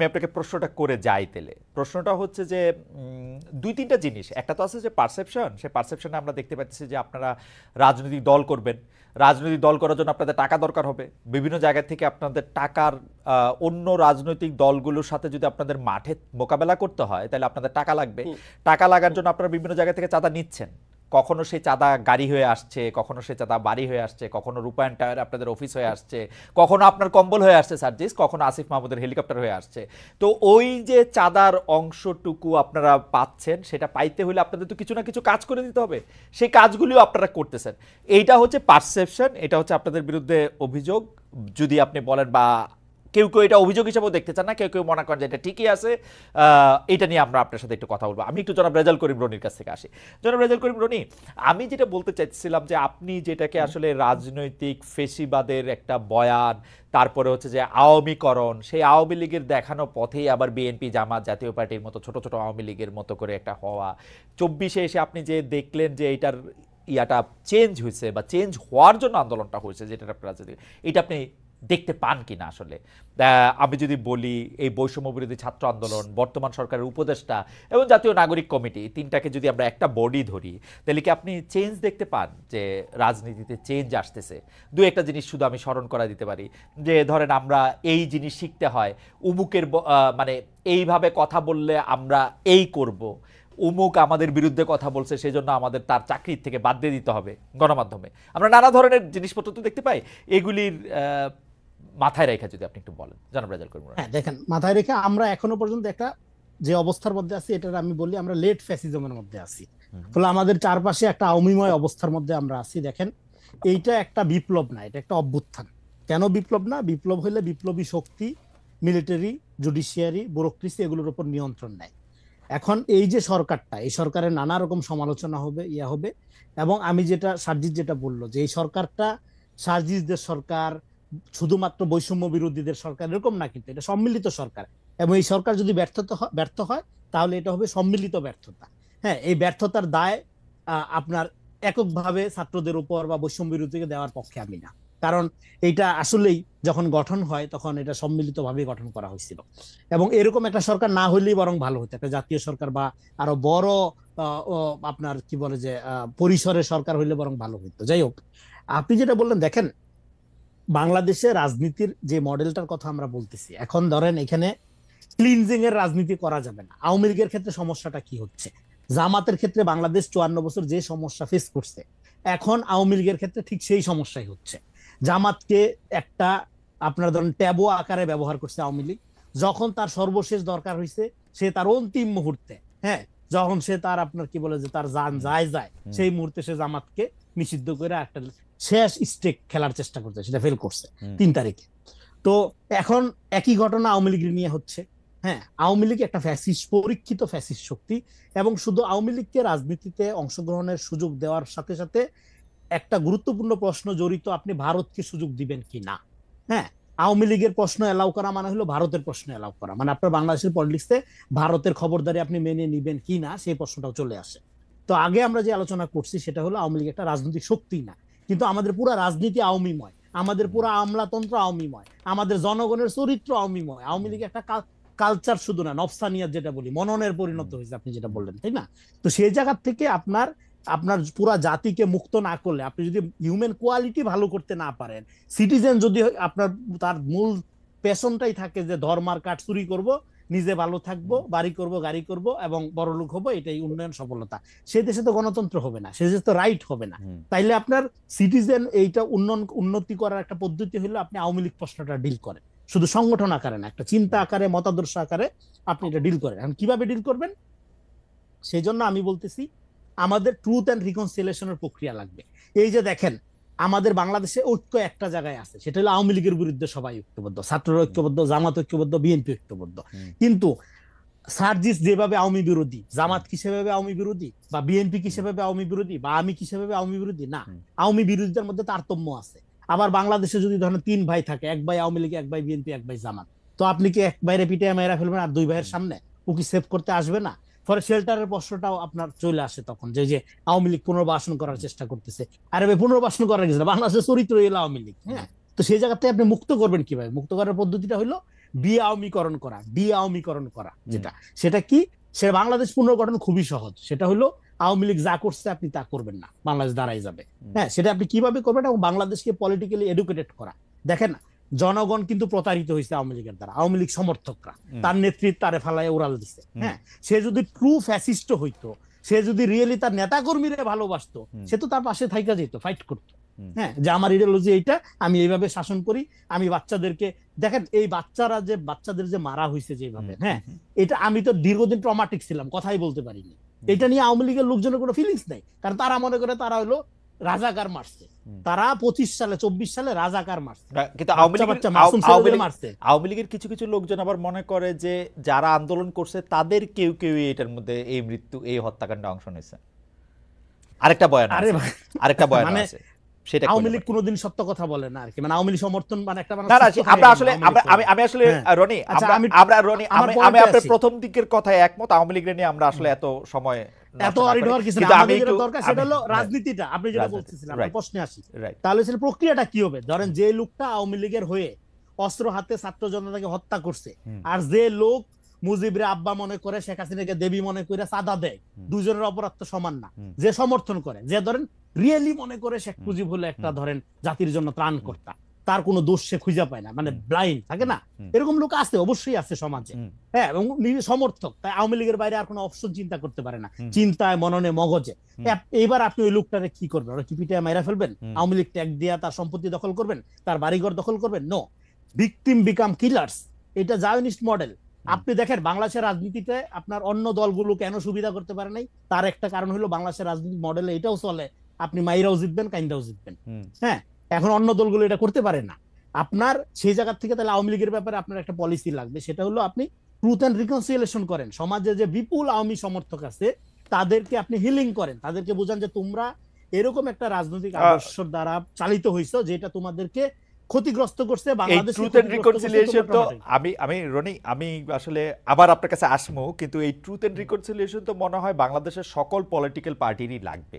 আপনাকে প্রশ্নটা করে যাই তেলে। প্রশ্নটা হচ্ছে যে দুই তিনটা জিনিস, একটা তো আছে যে পারসেপশন, সেই পারসেপশনে আমরা দেখতে পাচ্ছি যে আপনারা রাজনৈতিক দল করবেন, রাজনৈতিক দল করার জন্য আপনাদের টাকা দরকার হবে, বিভিন্ন জায়গা থেকে আপনাদের টাকার অন্য রাজনৈতিক দলগুলোর সাথে যদি আপনাদের মাঠে মোকাবেলা করতে হয় তাহলে আপনাদের টাকা লাগবে, টাকা লাগার জন্য আপনারা বিভিন্ন জায়গা থেকে চাঁদা নিচ্ছেন, কখনো সেই চাঁদা গাড়ি হয়ে আসছে, কখনো সেই চাঁদা বাড়ি হয়ে আসছে, কখনো রূপায়ণ টায়ার আপনাদের অফিস হয়ে আসছে, কখনো আপনার কম্বল হয়ে আসছে সার্জিস, কখনো আসিফ মাহমুদের হেলিকপ্টার হয়ে আসছে। তো ওই যে চাঁদার অংশটুকু আপনারা পাচ্ছেন, সেটা পাইতে হলে আপনাদের তো কিছু না কিছু কাজ করে দিতে হবে, সেই কাজগুলিও আপনারা করতেছেন। এইটা হচ্ছে পারসেপশন, এটা হচ্ছে আপনাদের বিরুদ্ধে অভিযোগ। যদি আপনি বলেন বা কেউ কেউ এটা অভিযোগ হিসেবেও দেখতে চান না, কেউ কেউ মনে করেন যে এটা ঠিকই আছে, এটা নিয়ে আমরা আপনার সাথে একটু কথা বলবো। আমি একটু জনাব রেজাউল করিম রনির কাছ থেকে আসি। জনাব রেজাউল করিম রনি, আমি যেটা বলতে চাইছিলাম যে আপনি যেটাকে আসলে রাজনৈতিক ফেসিবাদের একটা বয়ান, তারপরে হচ্ছে যে আওয়ামীকরণ, সেই আওয়ামী লীগের দেখানো পথেই আবার বিএনপি, জামাত, জাতীয় পার্টির মতো ছোট ছোট আওয়ামী লীগের মতো করে একটা হওয়া, 24-এ এসে আপনি যে দেখলেন যে এইটার ইয়াটা চেঞ্জ হয়েছে বা চেঞ্জ হওয়ার জন্য আন্দোলনটা হয়েছে, যেটা রাজনীতি, এটা আপনি দেখতে পান কিনা আসলে? আমি যদি বলি এই বৈষম্য বিরোধী ছাত্র আন্দোলন, বর্তমান সরকারের উপদেষ্টা এবং জাতীয় নাগরিক কমিটি, তিনটাকে যদি আমরা একটা বডি ধরি, তাহলে কি আপনি চেঞ্জ দেখতে পান যে রাজনীতিতে চেঞ্জ আসতেছে? দু একটা জিনিস শুধু আমি স্মরণ করা দিতে পারি, যে ধরেন আমরা এই জিনিস শিখতে হয়, উমুকের মানে এইভাবে কথা বললে আমরা এই করব, উমুক আমাদের বিরুদ্ধে কথা বলছে সেজন্য আমাদের তার চাকরির থেকে বাদ দিয়ে দিতে হবে গণমাধ্যমে, আমরা নানা ধরনের জিনিসপত্র তো দেখতে পাই। এগুলির মাথায় রেখে যদি আপনি একটু বলেন জনাব রেজাউল করিম। হ্যাঁ দেখেন, মাথায় রেখে আমরা এখনো পর্যন্ত একটা যে অবস্থার মধ্যে আছি, এটার আমি বলি আমরা লেট ফ্যাসিজমের মধ্যে আছি। ফলে আমাদের চারপাশে একটা আওয়ামীময় অবস্থার মধ্যে আমরা আছি। দেখেন, এইটা একটা বিপ্লব না, এটা একটা অভ্যুত্থান। কেন বিপ্লব না? বিপ্লব হলে বিপ্লবী শক্তি, মিলিটারি, জুডিশিয়ারি, ব্যুরোক্রেসি এগুলোর উপর নিয়ন্ত্রণ নেয়। এখন এই যে সরকারটা, এই সরকারের নানা রকম সমালোচনা হবে, হবে, এবং আমি যেটা সার্জিস যেটা বললো যে এই সরকারটা সার্জিসদের সরকার, শুধুমাত্র বৈষম্য বিরোধীদের সরকার এরকম না, কিন্তু এটা সম্মিলিত সরকার, এবং এই সরকার যদি ব্যর্থ হয় তাহলে এটা হবে সম্মিলিত ব্যর্থতা। হ্যাঁ, এই ব্যর্থতার দায় আপনার এককভাবে ছাত্রদের উপর বা বৈষম্য বিরোধীকে দেওয়ার পক্ষে আমি না, কারণ এটা আসলেই যখন গঠন হয় তখন এটা সম্মিলিতভাবে গঠন করা হয়েছিল, এবং এরকম একটা সরকার না হইলেই বরং ভালো হতো, একটা জাতীয় সরকার বা আরো বড় আপনার কি বলে যে পরিসরের সরকার হইলে বরং ভালো হইতো। যাই হোক, আপনি যেটা বললেন, দেখেন বাংলাদেশে রাজনীতির যে মডেলটার কথা আমরা বলতেছি, এখন ধরেন এখানে ক্লিনজিং এর রাজনীতি করা যাবে না। আওয়ামী লীগের ক্ষেত্রে সমস্যাটা কি হচ্ছে, জামাতের ক্ষেত্রে বাংলাদেশ 54 বছর যে সমস্যা ফেস করছে, এখন আওয়ামী লীগের ক্ষেত্রে ঠিক সেই সমস্যাই হচ্ছে। জামাতকে একটা আপনার ধরেন ট্যাবু আকারে ব্যবহার করছে আওয়ামী লীগ। যখন তার সর্বশেষ দরকার হয়েছে, সে তার অন্তিম মুহূর্তে, হ্যাঁ, যখন সে তার আপনার কি বলে যে তার জান যায় সেই মুহূর্তে সে জামাতকে নিষিদ্ধ করে একটা শেষ স্টেক খেলার চেষ্টা করছে, সেটা ফেল করছে 3 তারিখে। তো এখন একই ঘটনা আওয়ামী লীগ নিয়ে হচ্ছে। হ্যাঁ, আওয়ামী লীগ একটা ফ্যাসিস্ট, পরীক্ষিত ফ্যাসিস্ট শক্তি, এবং শুধু আওয়ামী লীগকে রাজনীতিতে অংশগ্রহণের সুযোগ দেওয়ার সাথে সাথে একটা গুরুত্বপূর্ণ প্রশ্ন জড়িত, আপনি ভারতকে সুযোগ দিবেন কি না। হ্যাঁ, আওয়ামী লীগের প্রশ্ন এলাও করা মানে হলো ভারতের প্রশ্ন এলাও করা, মানে আপনার বাংলাদেশের পলিটিক্সে ভারতের খবরদারি আপনি মেনে নিবেন কি না সেই প্রশ্নটাও চলে আসে। তো আগে আমরা যে আলোচনা করছি সেটা হলো আওয়ামী লীগ একটা রাজনৈতিক শক্তি না, কিন্তু আমাদের পুরো রাজনীতি আওয়ামীময়, আমাদের পুরো আমলাতন্ত্র আওয়ামীময়, আমাদের জনগণের চরিত্র আওয়ামীময়। আওয়ামী লীগ একটা কালচার শুধু না, নফসানিয়াত যেটা বলি, মননের পরিণত হয়েছে, আপনি যেটা বললেন, তাই না? তো সেই জায়গা থেকে আপনার পুরা জাতিকে মুক্ত না করলে, আপনি যদি হিউম্যান কোয়ালিটি ভালো করতে না পারেন, সিটিজেন যদি আপনার তার মূল পেশনটাই থাকে যে ধর্মার কাঠ চুরি করব, নিজে ভালো থাকবো, বাড়ি করব, গাড়ি করব এবং বড়লোক হবো, এটাই উন্নয়ন সফলতা, সেই দেশে তো গণতন্ত্র হবে না, সে দেশে তো রাইট হবে না। তাইলে আপনার সিটিজেন এইটা উন্নতি করার একটা পদ্ধতি হলো আপনি আওয়ামী লীগ প্রশ্নটা ডিল করেন, শুধু সংগঠন আকারে না, একটা চিন্তা আকারে, মতাদর্শ আকারে আপনি এটা ডিল করেন। এখন কিভাবে ডিল করবেন, সেই জন্য আমি বলতেছি আমাদের ট্রুথ এন্ড রিকনসিলিয়েশনের প্রক্রিয়া লাগবে। এই যে দেখেন, আমাদের বাংলাদেশে ঐক্য একটা জায়গায় আছে, সেটা হলো আওয়ামী লীগের বিরুদ্ধে সবাই ঐক্যবদ্ধ, ছাত্ররা ঐক্যবদ্ধ, জামাত ঐক্যবদ্ধ, বিএনপি ঐক্যবদ্ধ। কিন্তু সার্জিস যেভাবে আওয়ামী বিরোধী, জামাত কি সেভাবে আওয়ামী বিরোধী, বা বিএনপি কি সেভাবে আওয়ামী বিরোধী, বা আমি কি সেভাবে আওয়ামী বিরোধী না। আওয়ামী বিরোধিতার মধ্যে তারতম্য আছে। আবার বাংলাদেশে যদি ধরেন 3 ভাই থাকে, 1 ভাই আওয়ামী লীগ, 1 ভাই বিএনপি, 1 ভাই জামাত, তো আপনি কি 1 ভাইরে পিটে মেয়েরা ফেলবেন আর 2 ভাইয়ের সামনে ও কি সেভ করতে আসবে না? ফলে শেল্টারের প্রশ্নটাও আপনার চলে আসে তখন, যে আওয়ামী লীগ পুনর্বাসন করার চেষ্টা করতেছে। আরে ভাই, পুনর্বাসন করার কিছু না, বাংলাদেশের চরিত্র এলো আওয়ামী লীগ। হ্যাঁ, তো সেই জায়গাতে আপনি মুক্ত করবেন কিভাবে? মুক্ত করার পদ্ধতিটা হলো আওয়ামীকরণ করা, আওয়ামীকরণ করা। যেটা সেটা কি, সে বাংলাদেশ পুনর্গঠন খুবই সহজ, সেটা হলো আওয়ামী লীগ যা করছে আপনি তা করবেন না, বাংলাদেশ দাঁড়াই যাবে। হ্যাঁ, সেটা আপনি কিভাবে করবেন, এবং বাংলাদেশকে পলিটিক্যালি এডুকেটেড করা। দেখেন, জনগণ কিন্তু প্রতারিত হয়েছে আওয়ামী লীগের দ্বারা, আওয়ামী লীগ সমর্থকরা তার নেতৃত্ব তারে ফালায় উড়াল দিচ্ছে। হ্যাঁ, সে যদি ট্রু ফ্যাসিস্ট হইতো, সে যদি রিয়েলি তার নেতা কর্মীরা ভালোবাসতো, সে তো তার পাশে থাইকা যেত, ফাইট করতো। হ্যাঁ, যে আমার ইডিওলজি এইটা, আমি এইভাবে শাসন করি, আমি বাচ্চাদেরকে, দেখেন এই বাচ্চাদের যে মারা হয়েছে যেভাবে, হ্যাঁ, এটা আমি তো দীর্ঘদিন ট্রমাটিক ছিলাম, কথাই বলতে পারিনি। এটা নিয়ে আওয়ামী লীগের লোকজনের কোনো ফিলিংস নেই, কারণ তারা মনে করে তারা হলো রাজাকার মারছে, তারা 25 সালে 24 সালে রাজাকার মারছে। কিন্তু আওয়ামী লীগের কিছু কিছু লোকজন আবার মনে করে যে যারা আন্দোলন করছে তাদের কেউ কেউ এটার মধ্যে এই মৃত্যু, এই হত্যাকাণ্ডে অংশ নিয়েছে। আরেকটা বয়ান আছে, সেটা আওয়ামী লীগ কোনোদিন সত্য কথা বলে না আর কি, মানে আওয়ামী লীগ সমর্থন মানে একটা না, আমরা আসলে আমি আসলে রনি, আমি আপনার প্রথম দিকের কথায় একমত। আওয়ামী লীগের নিয়ে আমরা আসলে এত সময় এত অরিডর কিছু না, আমাদের যেটা দরকার সেটা হলো রাজনীতিটা। আপনি যেটা বলতেছিলেন, আমরা প্রশ্নে আসি, তাহলে সেটা প্রক্রিয়াটা কি হবে? ধরেন যে লোকটা আওয়ামী লীগের হয়ে অস্ত্র হাতে ছাত্র জনতাকে হত্যা করছে, আর যে লোক মুজিবরে আব্বা মনে করে, শেখ হাসিনাকে দেবী মনে করে চাঁদা দেয়, দুজনের অপরাধ তো সমান না। যে সমর্থন করে, যে ধরেন রিয়েলি মনে করে শেখ মুজিব হলো একটা ধরেন জাতির জন্য ত্রাণকর্তা, তার কোনো দোষ সে খুঁজে পায় না, মানে ব্লাইন্ড থাকে না, এরকম লোক আছে, অবশ্যই আছে সমাজে। হ্যাঁ, এবং সমর্থক, তাই আওয়ামী লীগের বাইরে আর কোনো অপশন চিন্তা করতে পারে না, চিন্তায়, মননে, মগজে। এইবার আপনি ওই লোকটারে কি করবেন? ওরা কি পিঠে মাইরা ফেলবেন? আওয়ামী লীগ ট্যাগ দিয়া তার সম্পত্তি দখল করবেন, তার বাড়িঘর দখল করবেন? নো, ভিকটিম বিকাম কিলার্স, এটা জায়নিস্ট মডেল। আপনি দেখেন বাংলাদেশের রাজনীতিতে আপনার অন্য দলগুলো কেন সুবিধা করতে পারে নাই, তার একটা কারণ হলো বাংলাদেশের রাজনীতি মডেলে এটাও চলে, আপনি মাইরাও জিতবেন, কাইন্দাও জিতবেন। হ্যাঁ, এখন অন্য দলগুলো এটা করতে পারে না। আপনার সেই জায়গা থেকে তাহলে আওয়ামী লীগের ব্যাপারে আপনার একটা পলিসি লাগবে, সেটা হলো আপনি ট্রুথ এন্ড রিকনসিলিয়েশন করেন। সমাজে যে বিপুল আওয়ামী সমর্থক আছে তাদেরকে আপনি হিলিং করেন, তাদেরকে বোঝান যে তোমরা এরকম একটা রাজনৈতিক আদর্শ দ্বারা চালিত হইছো যেটা তোমাদেরকে ক্ষতিগ্রস্ত করছে। বাংলাদেশ ট্রুথ এন্ড রিকনসিলিয়েশন তো আমি রনি, আমি আসলে আবার আপনার কাছে আসবো, কিন্তু এই ট্রুথ এন্ড রিকনসিলিয়েশন তো মনে হয় বাংলাদেশের সকল পলিটিক্যাল পার্টিরই লাগবে,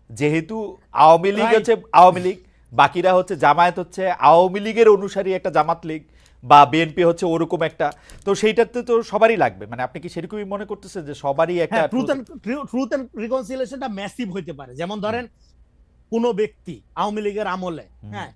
যেহেতু আওয়ামী লীগ হচ্ছে আওয়ামী লীগ, বাকিরা হচ্ছে জামায়াত, হচ্ছে আওয়ামী লীগের অনুসারী একটা জামাত লীগ, বা বিএনপি হচ্ছে ওরকম একটা, তো সেইটাতে তো সবারই লাগবে। মানে আপনি কি সেরকমই মনে করতেছেন যে সবারই একটা ট্রুথ এন্ড রিকনসিলিয়েশনটা ম্যাসিভ হইতে পারে? যেমন ধরেন কোন ব্যক্তি আওয়ামী লীগের আমলে, হ্যাঁ,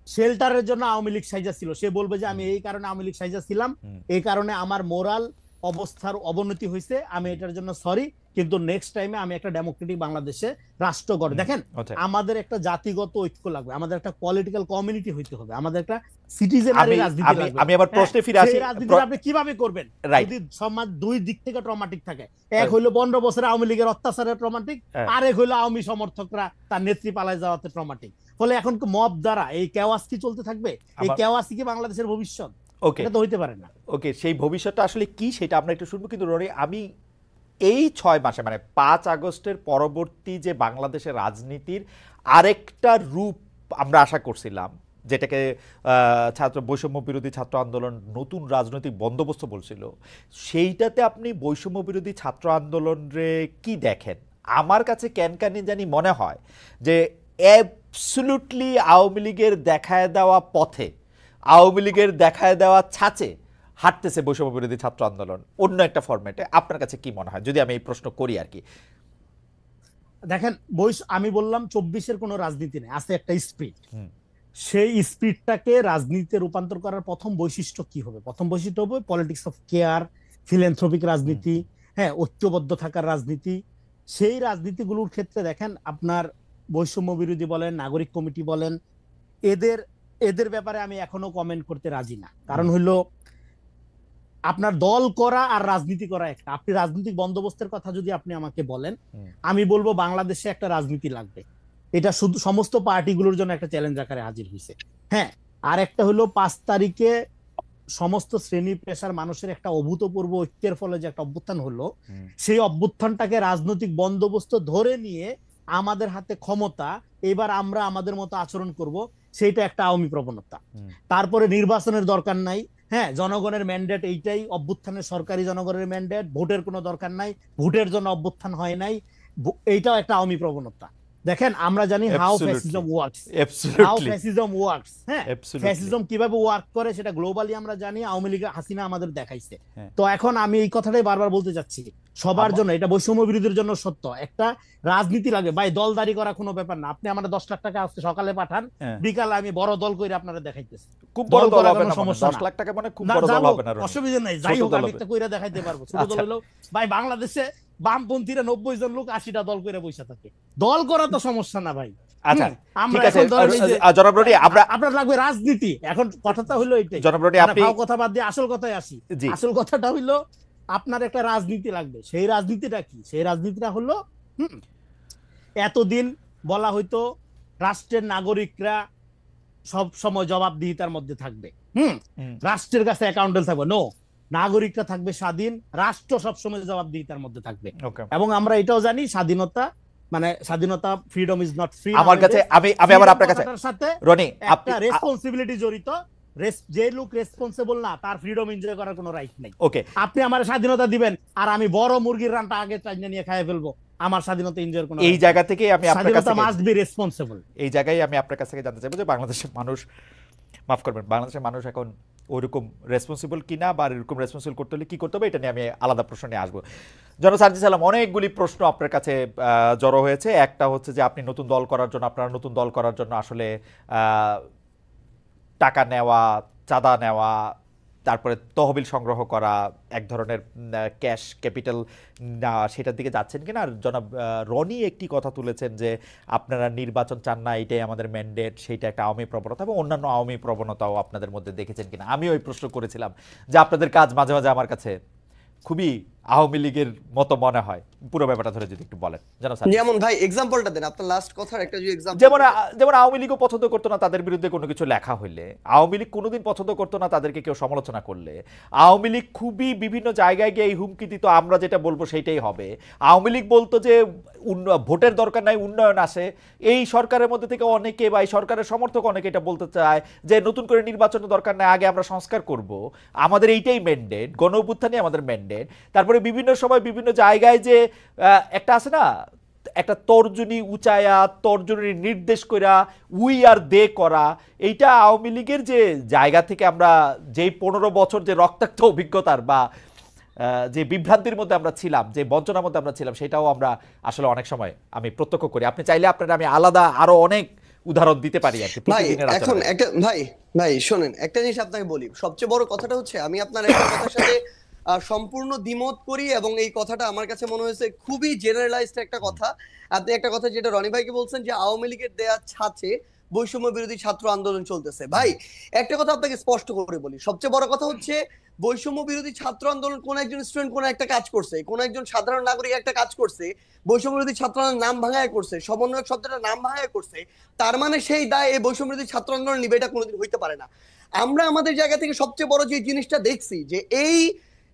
শেল্টারের জন্য আওয়ামী লীগ সাইজা ছিল, সে বলবে যে আমি এই কারণে আওয়ামী লীগ সাইজা ছিলাম, এই কারণে আমার মোরাল অবস্থার অবনতি হয়েছে, আমি এটার জন্য সরি, কিন্তু নেক্সট টাইমে আমি একটা ডেমোক্রেটিক বাংলাদেশে রাষ্ট্র গড়ে দেখেন আমাদের একটা জাতিগত ঐক্য লাগবে, আমাদের একটা পলিটিক্যাল কমিউনিটি হইতে হবে, আমাদের একটা সিটিজেনারি রাজনীতি লাগবে। আমি আবার প্রশ্নে ফিরে আসি, সেই রাজনীতি আপনি কিভাবে করবেন যদি সমাজ দুই দিক থেকে ট্রমাটিক থাকে? এক হইলো 15 বছরে আওয়ামী লীগের অত্যাচারের ট্রমাটিক, আরেক হইলো আওয়ামী সমর্থকরা তার নেত্রী পালায় যাওয়াতে ট্রমাটিক। ফলে এখন মব দ্বারা এই কেওয়াস কি চলতে থাকবে? এই কেওয়াস কি বাংলাদেশের ভবিষ্যৎ? এটা তো হইতে পারে না। ওকে, সেই ভবিষ্যৎটা আসলে কি সেটা আমরা একটু শুনবো, কিন্তু রনি আমি এই 6 মাসে মানে 5 আগস্টের পরবর্তী যে বাংলাদেশের রাজনীতির আরেকটা রূপ আমরা আশা করছিলাম, যেটাকে ছাত্র বৈষম্য বিরোধী ছাত্র আন্দোলন নতুন রাজনৈতিক বন্দোবস্ত বলছিল, সেইটাতে আপনি বৈষম্য বিরোধী ছাত্র আন্দোলনে কি দেখেন? আমার কাছে ক্যানকানি জানি মনে হয় যে অ্যাবসলিউটলি আওয়ামী লীগের দেখায় দেওয়া পথে, আওয়ামী লীগের দেখায় দেওয়া ছাঁচে হাঁটতেছে বৈষম্য বিরোধী ছাত্র আন্দোলন অন্য একটা ফরম্যাটে। আপনার কাছে কি মনে হয় যদি আমি এই প্রশ্ন করি আর কি? দেখেন আমি বললাম 24-এর কোনো রাজনীতি নেই, আছে একটা স্পিরিট। সেই স্পিরিটটাকে রাজনীতিতে রূপান্তর করার প্রথম বৈশিষ্ট্য কি হবে? প্রথম বৈশিষ্ট্য হবে পলিটিক্স অফ কেয়ার, ফিলান্থ্রপিক রাজনীতি, হ্যাঁ, ঐক্যবদ্ধ থাকার রাজনীতি। সেই রাজনীতিগুলোর ক্ষেত্রে দেখেন আপনার বৈষম্য বিরোধী বলেন, নাগরিক কমিটি বলেন, এদের ব্যাপারে আমি এখনো কমেন্ট করতে রাজি না। কারণ হইলো আপনার দল করা আর রাজনীতি করা একটা। আপনি রাজনৈতিক বন্দোবস্তের কথা যদি আপনি আমাকে বলেন, আমি বলবো বাংলাদেশে একটা রাজনীতি লাগবে। এটা শুধু সমস্ত পার্টিগুলোর জন্য একটা চ্যালেঞ্জ আকারে হাজির হয়েছে। হ্যাঁ, আর একটা হলো 5 তারিখে সমস্ত শ্রেণী পেশার মানুষের একটা অভূতপূর্ব ঐক্যের ফলে যে একটা অভ্যুত্থান হলো, সেই অভ্যুত্থানটাকে রাজনৈতিক বন্দোবস্ত ধরে নিয়ে আমাদের হাতে ক্ষমতা, এবার আমরা আমাদের মতো আচরণ করব, সেইটা একটা আওয়ামী প্রবণতা। তারপরে নির্বাচনের দরকার নাই, হ্যাঁ, জনগণের ম্যান্ডেট এইটাই, অভ্যুত্থানের সরকারি জনগণের ম্যান্ডেট, ভোটের কোনো দরকার নাই, ভোটের জন্য অভ্যুত্থান হয় নাই, এইটাও একটা আওয়ামী প্রবণতা। দেখেন আমরা জানি how fascism works, how fascism works, হ্যাঁ, ফ্যাসিজম কিভাবে ওয়ার্ক করে সেটা গ্লোবালি আমরা জানি, আওয়ামী লীগ হাসিনা আমাদের দেখাইছে। তো এখন আমি এই কথাটাই বারবার বলতে যাচ্ছি, সবার জন্য এটা বৈষম্য বিরোধীর জন্য সত্য, একটা রাজনীতি লাগে ভাই, দলদারি করা কোনো ব্যাপার না। আপনি আমার 10 লাখ টাকা আজকে সকালে পাঠান, বিকালে আমি বড় দল করে আপনারা দেখাইতেছি, খুব বড় দল হবে না, 10 লাখ টাকা মানে খুব বড় দল হবে না, অসুবিধা নাই, যাই হোক আমি একটা কইরা দেখাইতে পারবো। ছোট দল হলো ভাই, বাংলাদেশে বামপন্থীরা 90 জন লোক 80টা দল করে বসে থাকে, দল করা তো সমস্যা না ভাই। আচ্ছা ঠিক আছে জনাব রনি, আপনার লাগবে রাজনীতি। এখন কথাটা হলো এইটাই জনাব রনি, আপনি কথা বাদ দিয়ে আসল কথায় আসি। আসল কথাটা হইলো আপনার একটা রাজনীতি লাগবে। সেই রাজনীতিটা কি? সেই রাজনীতিটা হলো এতদিন বলা হইতো রাষ্ট্রের নাগরিকরা সব সময় জবাবদিহিতার মধ্যে থাকবে, রাষ্ট্রের কাছে অ্যাকাউন্টেবল থাকবে। নো, নাগরিকরা থাকবে স্বাধীন, রাষ্ট্র সবসময় জবাবদিহিতার মধ্যে থাকবে। এবং আমরা এটাও জানি স্বাধীনতা মানে স্বাধীনতা, ফ্রিডম ইজ নট ফ্রি। আমার কাছে আমি আবার আপনার কাছে সাথে রনি একটা রেসপন্সিবিলিটি জড়িত। যে লোক রেসপন্সিবল না, তার ফ্রিডম এনজয় করার কোনো রাইট নেই। ওকে, আপনি আমার স্বাধীনতা দিবেন আর আমি বড় মুরগির রানটা আগে চাইনা নিয়ে খাইয়ে ফেলবো, আমার স্বাধীনতা এনজয়ের কোনো, এই জায়গা থেকে আমি আপনার কাছে মাস্ট বি রেসপন্সিবল। এই জায়গায় আমি আপনার কাছ থেকে জানতে চাইবো যে বাংলাদেশের মানুষ, মাফ করবেন, বাংলাদেশের মানুষ এখন ওইরকম রেসপন্সিবল কিনা, বা এরকম রেসপন্সিবল করতে হলে কি করতে হবে, এটা নিয়ে আমি আলাদা প্রশ্ন নিয়ে আসবো। জনাব সার্জিস আলম, অনেকগুলি প্রশ্ন আপনার কাছে জড়ো হয়েছে। একটা হচ্ছে যে আপনি নতুন দল করার জন্য, আপনারা নতুন দল করার জন্য আসলে টাকা নেওয়া, চাঁদা নেওয়া, তারপরে তহবিল সংগ্রহ করা, এক ধরনের ক্যাশ ক্যাপিটাল না, সেটার দিকে যাচ্ছেন কিনা। আর জনাব রনি একটি কথা তুলেছেন যে আপনারা নির্বাচন চান না, এটাই আমাদের ম্যান্ডেট, সেইটা একটা আওয়ামী প্রবণতা, এবং অন্যান্য আওয়ামী প্রবণতাও আপনাদের মধ্যে দেখেছেন কিনা। আমি ওই প্রশ্ন করেছিলাম যে আপনাদের কাজ মাঝে মাঝে আমার কাছে খুবই আওয়ামী লীগের মতো মনে হয়। পুরো ব্যাপারটা ধরে যদি একটু বলেন। যেমন ভাই এক্সাম্পলটা দেন, আপনার লাস্ট কথার একটা যে এক্সাম্পল। যেমন আওয়ামী লীগও পছন্দ করতো না তাদের বিরুদ্ধে কোনো কিছু লেখা হইলে, আওয়ামী লীগ কোনোদিন পছন্দ করতো না তাদেরকে কেউ সমালোচনা করলে, আওয়ামী লীগ খুবই বিভিন্ন জায়গায় গিয়ে এই হুমকি দিত, আমরা যেটা বলবো সেইটাই হবে। আওয়ামী লীগ বলতো যে ভোটের দরকার নাই, উন্নয়ন আসে। এই সরকারের মধ্যে থেকে অনেকে বা এই সরকারের সমর্থক অনেকে এটা বলতে চায় যে নতুন করে নির্বাচনের দরকার নাই, আগে আমরা সংস্কার করব, আমাদের এইটাই ম্যান্ডেট, গণ অভ্যুত্থানই আমাদের ম্যান্ডেট। তারপরে বিভিন্ন সময় বিভিন্ন জায়গায় যে একটা আছে না, একটা তর্জনী উচায়া, তর্জনী নির্দেশ করা, উই আর দে করা, এইটা আওয়ামী লীগের যে জায়গা থেকে আমরা যেই 15 বছর যে রক্তাক্ত অভিজ্ঞতার বা যে বিভ্রান্তির মধ্যে আমরা ছিলাম, যে বঞ্চনার মধ্যে আমরা ছিলাম, সেটাও আমরা আসলে অনেক সময় আমি প্রত্যক্ষ করি। আপনি চাইলে আপনারা আমি আলাদা আরো অনেক উদাহরণ দিতে পারি আর কি। এখন একটা ভাই শোনেন, একটা জিনিস আপনাকে বলি, সবচেয়ে বড় কথাটা হচ্ছে আমি আপনার একটা কথার সাথে সম্পূর্ণ দ্বিমত করি, এবং এই কথাটা আমার কাছে মনে হয়েছে খুবই জেনারেলাইজড একটা কথা। আপনি একটা কথা যেটা রনি ভাইকে বলছেন যে আওয়ামী লীগের দেয়া ছাঁচে বৈষম্য বিরোধী ছাত্র আন্দোলন চলতেছে। ভাই একটা কথা আপনাকে স্পষ্ট করে বলি, সবচেয়ে বড় কথা হচ্ছে বৈষম্য বিরোধী ছাত্র আন্দোলন কোন একজন স্টুডেন্ট কোন একটা কাজ করছে, কোন একজন সাধারণ নাগরিক একটা কাজ করছে, বৈষম্য বিরোধী ছাত্র আন্দোলন নাম ভাঙায় করছে, সমন্বয়ক শব্দটা নাম ভাঙায় করছে, তার মানে সেই দায় এই বৈষম্য বিরোধী ছাত্র আন্দোলন নিবে, এটা কোনোদিন হইতে পারে না। আমরা আমাদের জায়গা থেকে সবচেয়ে বড় যে জিনিসটা দেখছি যে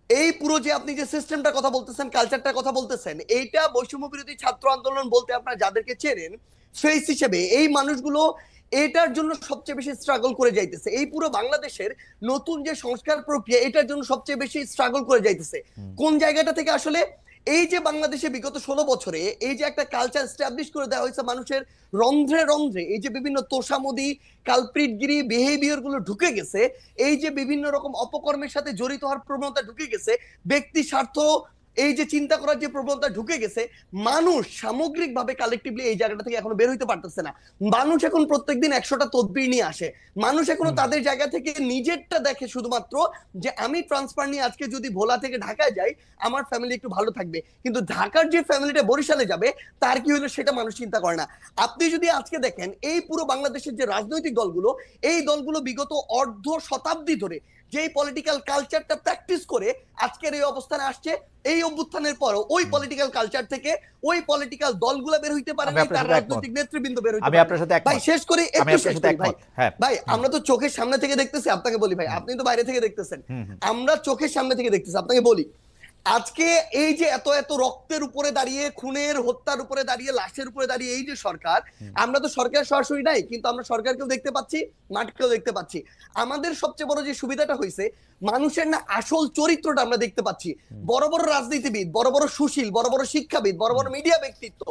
এই পুরো যে আপনি যে সিস্টেমটার কথা বলতেছেন, কালচারটার কথা বলতেছেন, এইটা বৈষম্য বিরোধী ছাত্র আন্দোলন বলতে আপনারা যাদেরকে চেনেন ফেস হিসেবে এই মানুষগুলো এটার জন্য সবচেয়ে বেশি স্ট্রাগল করে যাইতেছে। এই পুরো বাংলাদেশের নতুন যে সংস্কার প্রক্রিয়া এটার জন্য সবচেয়ে বেশি স্ট্রাগল করে যাইতেছে। কোন জায়গাটা থেকে আসলে এই যে বাংলাদেশে বিগত 16 বছরে এই যে একটা কালচার এস্টাবলিশ করে দেওয়া হয়েছে মানুষের রন্ধ্রে রন্ধ্রে, এই যে বিভিন্ন তোষামোদি কালপ্রিটগিরি বিহেভিয়ার গুলো ঢুকে গেছে, এই যে বিভিন্ন রকম অপকর্মের সাথে জড়িত হওয়ার প্রবণতা ঢুকে গেছে, ব্যক্তি স্বার্থ এই যে চিন্তা করার যে প্রবণতা ঢুকে গেছে, মানুষ সামগ্রিকভাবে কালেকটিভলি এই জায়গাটা থেকে এখনো বের হইতে পারতেছে না। মানুষ এখন প্রত্যেকদিন 100টা তদবির নিয়ে আসে, মানুষ এখনো তাদের জায়গা থেকে নিজেরটা দেখে শুধুমাত্র যে আমি ট্রান্সফার নিয়ে আজকে যদি ভোলা থেকে ঢাকায় যাই আমার ফ্যামিলি একটু ভালো থাকবে, কিন্তু ঢাকার যে ফ্যামিলিটা বরিশালে যাবে তার কি হলো সেটা মানুষ চিন্তা করে না। আপনি যদি আজকে দেখেন এই পুরো বাংলাদেশের যে রাজনৈতিক দলগুলো, এই দলগুলো বিগত অর্ধ শতাব্দী ধরে যেই পলিটিক্যাল কালচারটা প্র্যাকটিস করে আজকের এই অবস্থানে আসছে, এই অভ্যুত্থানের পরও ওই পলিটিক্যাল কালচার থেকে ওই পলিটিক্যাল দলগুলো বের হইতে পারে না, তার রাজনৈতিক নেতৃবৃন্দ বের হইতে পারে না। ভাই শেষ করি, একটু শেষ করি ভাই। ভাই আমরা তো চোখের সামনে থেকে দেখতেছি, আপনাকে বলি ভাই, আপনি তো বাইরে থেকে দেখতেছেন, আমরা চোখের সামনে থেকে দেখতেছি। আপনাকে বলি আজকে এই যে এত এত রক্তের উপরে দাঁড়িয়ে, খুনের হত্যার উপরে দাঁড়িয়ে, লাশের উপরে দাঁড়িয়ে এই যে সরকার, আমরা তো সরকার সরাসরি নাই, কিন্তু আমরা সরকারকেও দেখতে পাচ্ছি, মাঠকেও দেখতে পাচ্ছি। আমাদের সবচেয়ে বড় যে সুবিধাটা হয়েছে মানুষের না আসল চরিত্রটা আমরা দেখতে পাচ্ছি। বড় বড় রাজনীতিবিদ, বড় বড় সুশীল, বড় বড় শিক্ষাবিদ, বড় বড় মিডিয়া ব্যক্তিত্ব,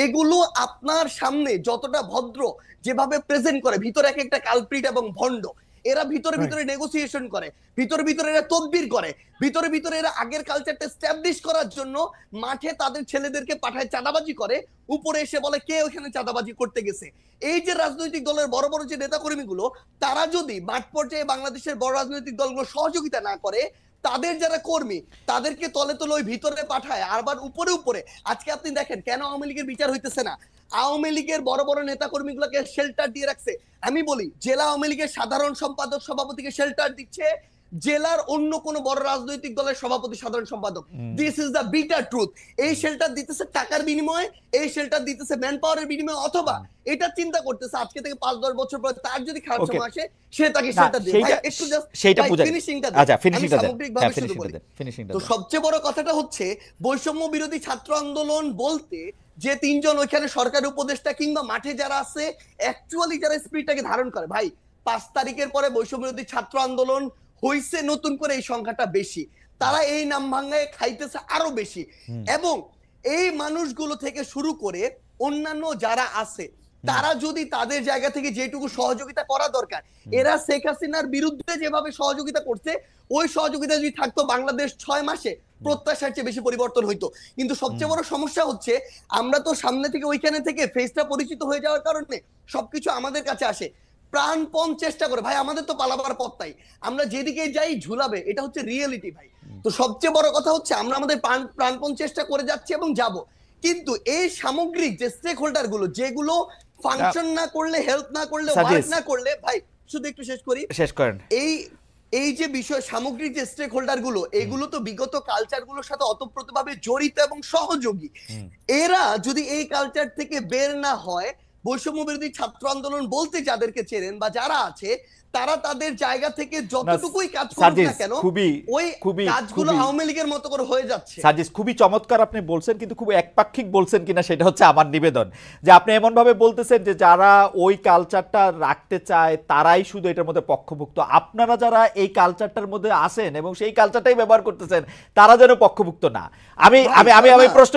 এগুলো আপনার সামনে যতটা ভদ্র যেভাবে প্রেজেন্ট করে, ভিতরে এক একটা কালপ্রিট এবং ভণ্ড। এরা ভিতরে ভিতরে নেগোসিয়েশন করে, ভিতরে ভিতরে এরা তদবির করে, ভিতরে ভিতরে এরা আগের কালচারটা এস্টাবলিশ করার জন্য মাঠে তাদের ছেলেদেরকে পাঠায় চাঁদাবাজি করে, উপরে এসে বলে কে ওখানে চাঁদাবাজি করতে গেছে। এই যে রাজনৈতিক দলের বড় বড় যে নেতাকর্মীগুলো, তারা যদি মাঠ পর্যায়ে বাংলাদেশের বড় রাজনৈতিক দলগুলো সহযোগিতা না করে, তাদের যারা কর্মী তাদেরকে তলে তলে ওই ভিতরে পাঠায়, আবার উপরে উপরে আজকে আপনি দেখেন কেন আওয়ামী লীগের বিচার হইতেছে না। আওয়ামী লীগের বড় বড় নেতা কর্মীগুলোকে শেল্টার দিয়ে রাখছে। আমি বলি জেলা আওয়ামী লীগের সাধারণ সম্পাদক সভাপতিকে শেল্টার দিচ্ছে জেলার অন্য কোন বড় রাজনৈতিক দলের সভাপতি সাধারণ সম্পাদক। This is the bitter truth. এই শেল্টার দিতেছে টাকার বিনিময়ে, এই শেল্টার দিতেছে ম্যান পাওয়ারের বিনিময়ে, অথবা এটা চিন্তা করতেছে আজকে থেকে 5-10 বছর পরে তার যদি খারাপ সময় আসে সে তাকে শেল্টার দেবে। ভাই একটু জাস্ট সেইটা বুঝাই, ফিনিশিংটা দেন। আচ্ছা ফিনিশিংটা দেন, সামগ্রিকভাবে শুরু করি। তো সবচেয়ে বড় কথাটা হচ্ছে বৈষম্য বিরোধী ছাত্র আন্দোলন বলতে যে তিনজন ওইখানে সরকারি উপদেষ্টা কিংবা মাঠে যারা আছে অ্যাকচুয়ালি যারা স্পিরিটটাকে ধারণ করে, ভাই 5 তারিখের পরে বৈষম্য বিরোধী ছাত্র আন্দোলন হইছে নতুন করে এই সংখ্যাটা বেশি, তারা এই নাম ভাঙায় খাইতেছে আরো বেশি, এবং এই মানুষগুলো থেকে শুরু করে অন্যান্য যারা আছে তারা যদি তাদের জায়গা থেকে যেটুকু সহযোগিতা করা দরকার, এরা শেখ হাসিনার বিরুদ্ধে যেভাবে সহযোগিতা করছে ওই সহযোগিতা যদি থাকতো বাংলাদেশ 6 মাসে প্রত্যাশার চেয়ে বেশি পরিবর্তন হইতো। কিন্তু সবচেয়ে বড় সমস্যা হচ্ছে আমরা তো সামনে থেকে ওইখানে থেকে ফেসটা পরিচিত হয়ে যাওয়ার কারণে সবকিছু আমাদের কাছে আসে, প্রাণপণ চেষ্টা করে। ভাই আমাদের তো পালাবার পথ নাই, আমরা যেদিকে যাই ঝুলাবে, এটা হচ্ছে রিয়েলিটি ভাই। তো সবচেয়ে বড় কথা হচ্ছে আমরা আমাদের প্রাণপণ চেষ্টা করে যাচ্ছি এবং যাব, কিন্তু এই সামগ্রিক যে স্টেক হোল্ডার গুলো যেগুলো ফাংশন না করলে, হেল্প না করলে, ওয়ার্ক না করলে, ভাই শুধু একটু শেষ করি, শেষ করেন। এই যে বিষয় সামগ্রিক যে স্টেক হোল্ডার গুলো, এগুলো তো বিগত কালচার গুলোর সাথে অতপ্রতভাবে জড়িত এবং সহযোগী। এরা যদি এই কালচার থেকে বের না হয়, বৈষম্য বিরোধী ছাত্র আন্দোলন বলতে যাদেরকে চেনেন বা যারা আছে তারা তাদের জায়গা থেকে যতটুকুই কাজ করুক না কেন ওই কাজগুলো আওয়ামী লীগের মতো করে হয়ে যাচ্ছে। সাজিস খুবই চমৎকার আপনি বলছেন, কিন্তু খুব একপাক্ষিক বলছেন কিনা সেটা হচ্ছে আমার নিবেদন, যে আপনি এমন ভাবে বলতেছেন যে যারা ওই কালচারটা রাখতে চায় তারাই শুধু এটার মধ্যে পক্ষভুক্ত, আপনারা যারা এই কালচারটার মধ্যে আসেন এবং সেই কালচারটাই ব্যবহার করতেছেন তারা যেন পক্ষভুক্ত না। আমি প্রশ্ন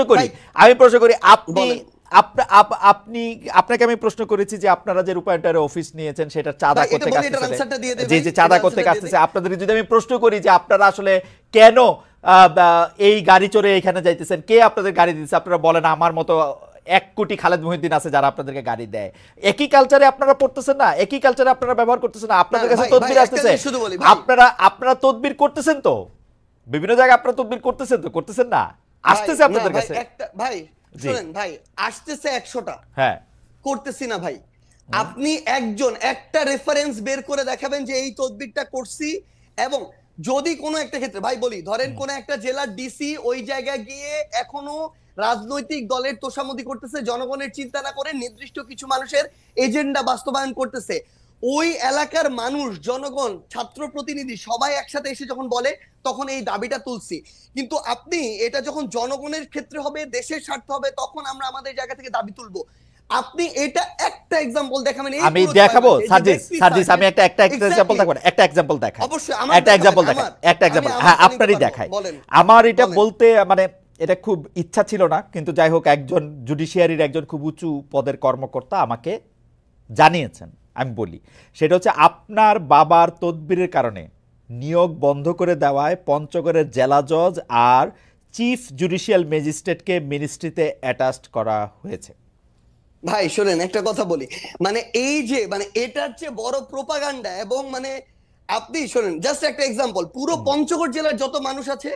করি আপনি আপনাকে আমি প্রশ্ন করেছি যে আপনারা যে রূপায়ণের অফিস নিয়েছেন সেটা চাঁদা করতে আসছে, যে চাঁদা করতে আসছে, আপনাদের যদি আমি প্রশ্ন করি যে আপনারা আসলে কেন এই গাড়ি চড়ে এখানে যাইতেছেন, কে আপনাদের গাড়ি দিচ্ছে, আপনারা বলেন আমার মতো 1 কোটি খালেদ মহিউদ্দিন আছে যারা আপনাদেরকে গাড়ি দেয়। একই কালচারে আপনারা পড়তেছেন না, একই কালচারে আপনারা ব্যবহার করতেছেন না, আপনাদের কাছে তদবির আসতেছে, আপনারা তদবির করতেছেন তো। বিভিন্ন জায়গায় আপনারা তদবির করতেছেন তো, করতেছেন না? আসতেছে ভাই, আপনাদের না ভাই, কাছে। ভাই জি। শুনেন ভাই, আসতেছে 100টা, হ্যাঁ, করতেছি না ভাই। আপনি একটা রেফারেন্স বের করে দেখাবেন যে এই তদবিরটা করছি। এবং যদি কোনো একটা ক্ষেত্রে ভাই বলি, ধরেন কোন একটা জেলার ডিসি ওই জায়গায় গিয়ে এখনো রাজনৈতিক দলের তোষামোদি করতেছে, জনগণের চিন্তা না করে নির্দিষ্ট কিছু মানুষের এজেন্ডা বাস্তবায়ন করতেছে, ওই এলাকার মানুষ, জনগণ, ছাত্র প্রতিনিধি সবাই একসাথে এসে যখন বলে, তখন এই দাবিটা তুলছি। কিন্তু আপনি এটা যখন জনগণের ক্ষেত্রে হবে, দেশের স্বার্থ হবে, তখন আমরা আমাদের জায়গা থেকে দাবি তুলবো। আপনি এটা একটা এক্সাম্পল দেখাবেন এই আমি পুরো দেখাবো 6 মাসে, এই যে সার্জিস, ব্যক্তি সার্জিস আমি একটা এক্সাম্পল Exactly, দেখাবো, একটা এক্সাম্পল দেখাই, অবশ্যই আমার একটা এক্সাম্পল দেখাবেন, দেখাই, আমার একটা এক্সাম্পল, আমি হ্যাঁ আমারটা নিতে আপনারই পারবো। দেখাই। বলেন, আমার এটা বলেন। বলতে মানে এটা খুব ইচ্ছা ছিল না, কিন্তু যাই হোক একজন জুডিশিয়ারির একজন খুব উঁচু পদের কর্মকর্তা আমাকে জানিয়েছেন, আমি বলি। সেটা হচ্ছে আপনার বাবার তদবিরের কারণে নিয়োগ বন্ধ করে দেওয়ায় পঞ্চগড়ের জেলা জজ আর চিফ জুডিশিয়াল ম্যাজিস্ট্রেটকে মিনিস্ট্রিতে অ্যাটাচড করা হয়েছে। ভাই শোনেন একটা কথা বলি, মানে এই যে মানে এটার চেয়ে বড় প্রোপাগান্ডা, এবং মানে আপনি শোনেন জাস্ট একটা এক্সাম্পল, পুরো পঞ্চগড় জেলার যত মানুষ আছে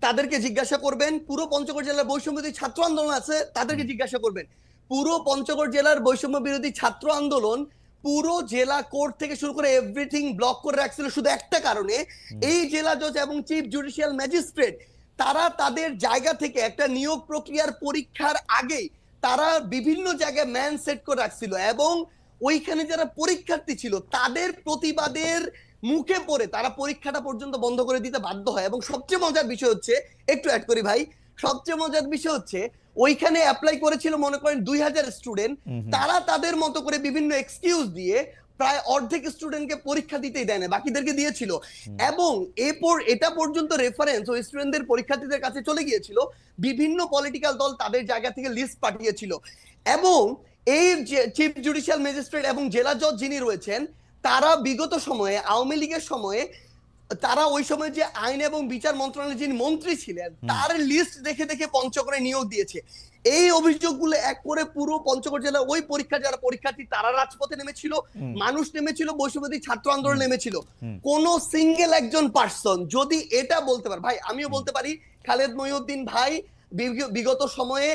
তাদেরকে জিজ্ঞাসা করবেন, পুরো পঞ্চগড় জেলার বৈষম্য বিরোধী ছাত্র আন্দোলন আছে তাদেরকে জিজ্ঞাসা করবেন, পুরো পঞ্চগড় জেলার বৈষম্য বিরোধী ছাত্র আন্দোলন পুরো জেলা কোর্ট থেকে শুরু করে এভরিথিং ব্লক করে রাখছিল শুধু একটা কারণে, এই জেলা জজ এবং চিফ জুডিশিয়াল ম্যাজিস্ট্রেট তারা তাদের জায়গা থেকে একটা নিয়োগ প্রক্রিয়ার পরীক্ষার আগেই তারা বিভিন্ন জায়গায় ম্যান সেট করে রাখছিল, এবং ওইখানে যারা পরীক্ষার্থী ছিল তাদের প্রতিবাদের মুখে পড়ে তারা পরীক্ষাটা পর্যন্ত বন্ধ করে দিতে বাধ্য হয়। এবং সবচেয়ে মজার বিষয় হচ্ছে, একটু অ্যাড করি ভাই, সবচেয়ে মজার বিষয় হচ্ছে ওইখানে অ্যাপ্লাই করেছিল মনে করেন 2000 স্টুডেন্ট, তারা তাদের মতো করে বিভিন্ন এক্সকিউজ দিয়ে প্রায় অর্ধেক স্টুডেন্টকে পরীক্ষা দিতেই দেয় না, বাকিদেরকে দিয়েছিল। এবং এরপর এটা পর্যন্ত রেফারেন্স ওই স্টুডেন্টদের পরীক্ষার্থীদের কাছে চলে গিয়েছিল, বিভিন্ন পলিটিক্যাল দল তাদের জায়গা থেকে লিস্ট পাঠিয়েছিল। এবং এই যে চিফ জুডিশিয়াল ম্যাজিস্ট্রেট এবং জেলা জজ যিনি রয়েছেন, তারা বিগত সময়ে আওয়ামী লীগের সময়ে তারা ওই সময় যে আইন এবং বিচার মন্ত্রণালয়ের যিনি মন্ত্রী ছিলেন তার লিস্ট দেখে দেখে পঞ্চগড়ে নিয়োগ দিয়েছে। এই অভিযোগগুলো এক করে পুরো পঞ্চগড় জেলা ওই পরীক্ষা যারা পরীক্ষার্থী তারা রাজপথে নেমেছিল, মানুষ নেমেছিল, বৈষম্যবিরোধী ছাত্র আন্দোলন নেমেছিল। কোন সিঙ্গেল একজন পার্সন যদি এটা বলতে পারে, ভাই আমিও বলতে পারি খালেদ মহিউদ্দিন ভাই বিগত সময়ে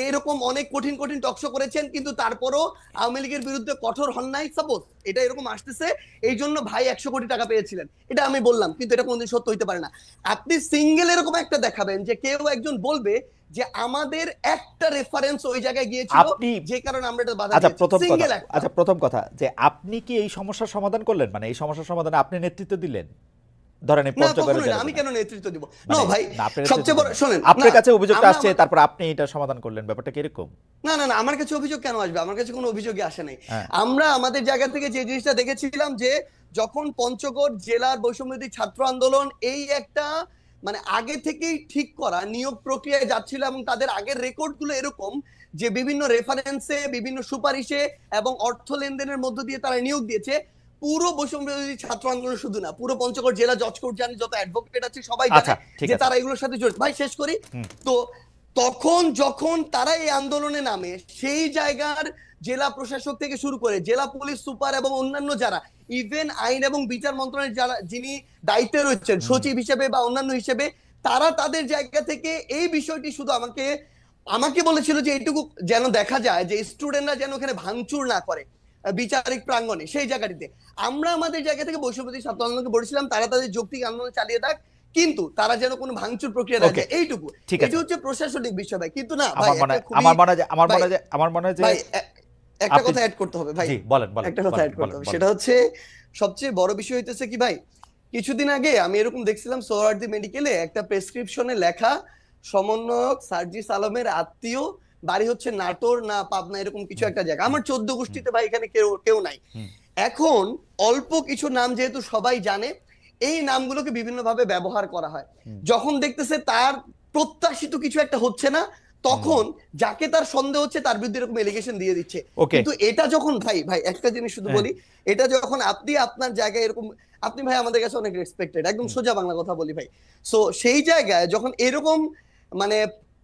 এরকম অনেক কঠিন কঠিন টকশো করেছেন, কিন্তু তারপরও আওয়ামী লীগের বিরুদ্ধে কঠোর হন নাই। সাপোজ এটা এরকম আসতেছে, এই জন্য ভাই 100 কোটি টাকা পেয়েছিলেন, এটা আমি বললাম, কিন্তু এটা কোনদিন সত্য হইতে পারে না। আপনি সিঙ্গেল এরকম একটা দেখাবেন যে কেউ একজন বলবে যে আমাদের একটা রেফারেন্স ওই জায়গায় গিয়েছিল আপনি যে কারণে আমরা এটা বাধা আচ্ছা দিয়েছি, প্রথম কথা, সিঙ্গেল একটা। আচ্ছা প্রথম কথা যে আপনি কি এই সমস্যার সমাধান করলেন, মানে এই সমস্যার সমাধানে আপনি নেতৃত্ব দিলেন? ধরেন এই না পঞ্চগড়ের কখনোই না, জেলা আমি জজ। কেন নেতৃত্ব দিব? মানে না ভাই, না, আপনি নেতৃত্ব সবচেয়ে বড় দিলেন। শোনেন, আপনার না, কাছে অভিযোগটা আমরা আসছে, তারপর আপনি এটা সমাধান করলেন, ব্যাপারটা কি এরকম? না না না, আমার কাছে অভিযোগ কেন আসবে? আমার কাছে কোনো অভিযোগই আসে নাই। হ্যাঁ। আমরা আমাদের জায়গা থেকে যে জিনিসটা দেখেছিলাম যে যখন পঞ্চগড় জেলার বৈষম্যবিরোধী ছাত্র আন্দোলন এই একটা মানে আগে থেকেই ঠিক করা নিয়োগ প্রক্রিয়ায় যাচ্ছিল, এবং তাদের আগের রেকর্ড গুলো এরকম যে বিভিন্ন রেফারেন্সে, বিভিন্ন সুপারিশে এবং অর্থ লেনদেনের মধ্য দিয়ে তারা নিয়োগ দিয়েছে। পুরো বৈষম্যবিরোধী ছাত্র আন্দোলন শুধু না, পুরো পঞ্চগড় জেলা জজ কোর্ট জানে, যত অ্যাডভোকেট আছে সবাই আচ্ছা, জানে ঠিক যে আছে। তারা এগুলোর সাথে জড়িত। ভাই শেষ করি তো, তখন যখন তারা এই আন্দোলনে নামে, সেই জায়গার জেলা প্রশাসক থেকে শুরু করে জেলা পুলিশ সুপার এবং অন্যান্য যারা, ইভেন আইন এবং বিচার মন্ত্রণালয়ের যারা যিনি দায়িত্বে রয়েছেন সচিব হিসেবে বা অন্যান্য হিসেবে, তারা তাদের জায়গা থেকে এই বিষয়টি শুধু আমাকে আমাকে বলেছিল যে এইটুকু যেন দেখা যায় যে স্টুডেন্টরা যেন ওখানে ভাঙচুর না করে বিচারিক প্রাঙ্গণে, সেই জায়গাটিতে আমরা আমাদের জায়গা থেকে বৈষম্যবিরোধী ছাত্র আন্দোলনকে বলেছিলাম তারা তাদের যৌক্তিক আন্দোলন চালিয়ে দেখ, কিন্তু তারা যেন কোনো ভাঙচুর প্রক্রিয়া না ওকে, যায়, এইটুকু। ঠিক এটা আছে। হচ্ছে প্রশাসনিক বিষয় ভাই, কিন্তু না ভাই আমার মনে একটা খুবই আমার মনে হয় যে ভাই একটা আপনি কথা অ্যাড করতে হবে ভাই, জি বলেন বলেন একটা কথা বলেন, অ্যাড করতে বলেন, হবে, বলেন। সেটা হচ্ছে সবচেয়ে বড় বিষয় হইতেছে কি ভাই, কিছুদিন আগে আমি এরকম দেখছিলাম সোহরাওয়ার্দী মেডিকেলে একটা প্রেসক্রিপশনে লেখা সমন্বয়ক সার্জিস আলমের আত্মীয়, বাড়ি হচ্ছে নাটোর না পাবনা এরকম কিছু একটা জায়গা, আমার 14 গোষ্ঠীতে ভাই এখানে কেউ কেউ নাই। এখন অল্প কিছু নাম যেহেতু সবাই জানে, এই নামগুলোকে বিভিন্ন ভাবে ব্যবহার করা হয়। যখন দেখতেছে তার প্রত্যাশিত কিছু একটা হচ্ছে না, তখন যাকে তার সন্দেহ হচ্ছে তার বিরুদ্ধে এরকম এলিগেশন দিয়ে দিচ্ছে। ওকে, কিন্তু এটা যখন ভাই ভাই একটা জিনিস শুধু হ্যাঁ। বলি, এটা যখন আপনি আপনার জায়গায় এরকম, আপনি ভাই আমাদের কাছে অনেক রেসপেক্টেড, একদম সোজা বাংলা কথা বলি ভাই, সো সেই জায়গায় যখন এরকম মানে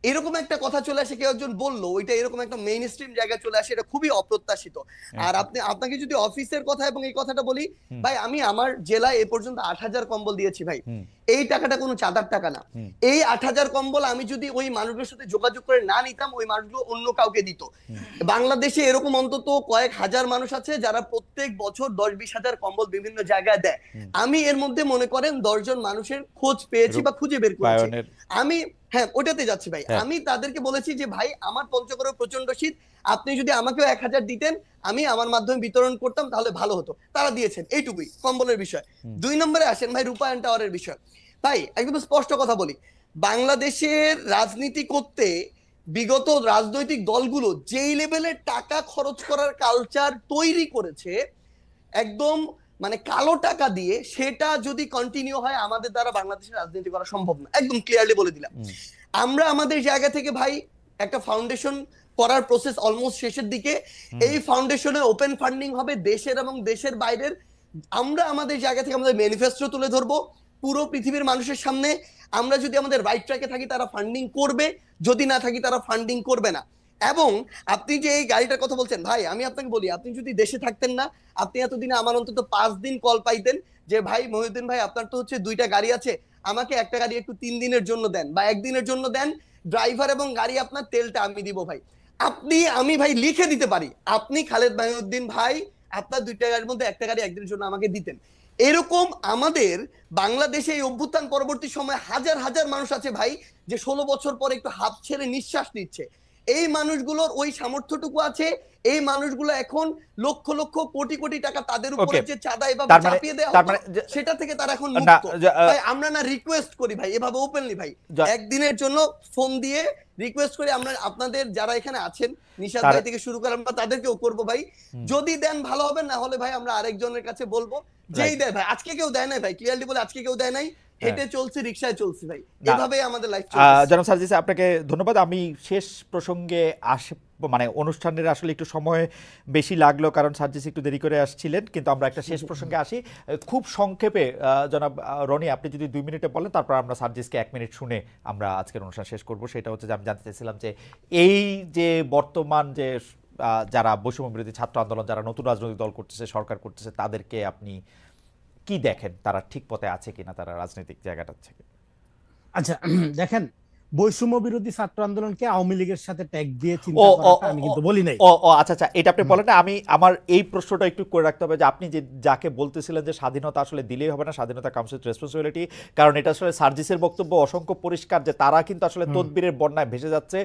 এরকম একটা কথা চলে আসে, কেউ একজন বললো ওইটা এরকম একটা মেইন স্ট্রিম জায়গায় চলে আসে, এটা খুবই অপ্রত্যাশিত। আর আপনাকে যদি অফিসের কথা এবং এই কথাটা বলি ভাই, আমি আমার জেলায় এ পর্যন্ত 8,000 কম্বল দিয়েছি ভাই। এই টাকাটা কোনো চাঁদার টাকা না। এই 8,000 কম্বল আমি যদি ওই মানুষগুলোর সাথে যোগাযোগ করে না নিতাম, ওই মানুষগুলো অন্য কাউকে দিত। বাংলাদেশে এরকম অন্তত কয়েক হাজার মানুষ আছে যারা প্রত্যেক বছর 10-20 হাজার কম্বল বিভিন্ন জায়গায় দেয়। আমি এর মধ্যে মনে করেন 10 জন মানুষের খোঁজ পেয়েছি বা খুঁজে বের করেছি। আমি হ্যাঁ ওটাতে যাচ্ছি ভাই। আমি তাদেরকে বলেছি যে ভাই আমার পঞ্চগড়ে প্রচন্ড শীত, আপনি যদি আমাকেও 1,000 দিতেন, আমি আমার মাধ্যমে বিতরণ করতাম, তাহলে ভালো হতো। তারা দিয়েছেন, এইটুকুই কম্বলের বিষয়। 2 নম্বরে আসেন ভাই রূপায়ণ টাওয়ারের বিষয়। ভাই একদম স্পষ্ট কথা বলি, বাংলাদেশের রাজনীতি করতে বিগত রাজনৈতিক দলগুলো যেই লেভেলের টাকা খরচ করার কালচার তৈরি করেছে, একদম মানে কালো টাকা দিয়ে, সেটা যদি কন্টিনিউ হয় আমাদের দ্বারা বাংলাদেশের রাজনীতি করা সম্ভব না। একদম ক্লিয়ারলি বলে দিলাম। আমরা আমাদের জায়গা থেকে ভাই একটা ফাউন্ডেশন করার প্রসেস অলমোস্ট শেষের দিকে। এই ফাউন্ডেশনে ওপেন ফান্ডিং হবে দেশের এবং দেশের বাইরের। আমরা আমাদের জায়গা থেকে আমাদের ম্যানিফেস্টো তুলে ধরবো পুরো পৃথিবীর মানুষের সামনে। আমরা যদি আমাদের রাইট ট্র্যাকে থাকি তারা ফান্ডিং করবে, যদি না থাকি তারা ফান্ডিং করবে না। এবং আপনি যে এই গাড়িটার কথা বলছেন ভাই, আমি আপনাকে বলি, আপনি যদি দেশে থাকতেন না, আপনি এতদিনে আমার অন্তত 5 দিন কল পাইতেন যে ভাই মহিউদ্দিন ভাই আপনার তো হচ্ছে 2টা গাড়ি আছে, আমাকে একটা গাড়ি একটু 3 দিনের জন্য দেন বা 1 দিনের জন্য দেন, ড্রাইভার এবং গাড়ি আপনার, তেলটা আমি দিব ভাই। আমি ভাই লিখে দিতে পারি, আপনি খালেদ মহিউদ্দিন ভাই আপনার 2টা গাড়ির মধ্যে একটা গাড়ি একদিনের জন্য আমাকে দিতেন। এরকম আমাদের বাংলাদেশে এই অভ্যুত্থান পরবর্তী সময় হাজার হাজার মানুষ আছে ভাই, যে 16 বছর পরে একটু হাফ ছেড়ে নিঃশ্বাস নিচ্ছে। এই মানুষগুলোর ওই সামর্থ্যটুকু আছে। এই মানুষগুলো এখন লক্ষ লক্ষ কোটি কোটি টাকা তাদের উপরে যে চাঁদা এভাবে চাপিয়ে দেওয়া হতো, সেটা থেকে তারা এখন মুক্ত। ভাই আমরা না রিকোয়েস্ট করি ভাই এভাবে ওপেনলি ভাই, একদিনের জন্য ফোন দিয়ে রিকোয়েস্ট করি, আমরা আপনাদের যারা এখানে আছেন নিশাদ ভাই থেকে শুরু করে আমরা তাদেরকেও করবো ভাই, যদি দেন ভালো হবে, না হলে ভাই আমরা আরেকজনের কাছে বলবো যেই দেয় ভাই। আজকে কেউ দেয় নাই ভাই, ক্লিয়ারলি বলে আজকে কেউ দেয় নাই, হেঁটে চলছে, রিকশায় চলছে ভাই, এভাবেই আমাদের লাইফ চলছে। জনাব সার্জিস আপনাকে ধন্যবাদ। আমি শেষ প্রসঙ্গে আসে, মানে অনুষ্ঠানের আসলে একটু সময় বেশি লাগলো কারণ সার্জিস একটু দেরি করে আসছিলেন, কিন্তু আমরা একটা শেষ প্রসঙ্গে আসি খুব সংক্ষেপে। জনাব রনি আপনি যদি 2 মিনিটে বলেন, তারপর আমরা সার্জিসকে 1 মিনিট শুনে আমরা আজকের অনুষ্ঠান শেষ করব। সেটা হচ্ছে যে আমি জানতে চাইছিলাম যে এই যে বর্তমান যে যারা বৈষম্য বিরোধী ছাত্র আন্দোলন, যারা নতুন রাজনৈতিক দল করতেছে, সরকার করতেছে, তাদেরকে আপনি কি দেখেন, তারা ঠিক পথে আছে কিনা তারা রাজনৈতিক জায়গাটা থেকে? আচ্ছা দেখেন, বৈষম্য বিরোধী ছাত্র আন্দোলনকে আওয়ামী লীগের সাথে ট্যাগ দিয়ে চিন্তা করাটা আমি কিন্তু বলি নাই। আচ্ছা এটা আপনি বলেন না, আমি আমার এই প্রশ্নটা একটু করে রাখতে হবে যে আপনি যে যাকে বলতেছিলেন যে স্বাধীনতা আসলে দিলেই হবে না, স্বাধীনতা কামস উইথ রেসপন্সিবিলিটি, কারণ এটা আসলে সার্জিসের বক্তব্য অসংখ্য পরিষ্কার যে তারা কিন্তু আসলে তদবিরের বন্যায় ভেসে যাচ্ছে।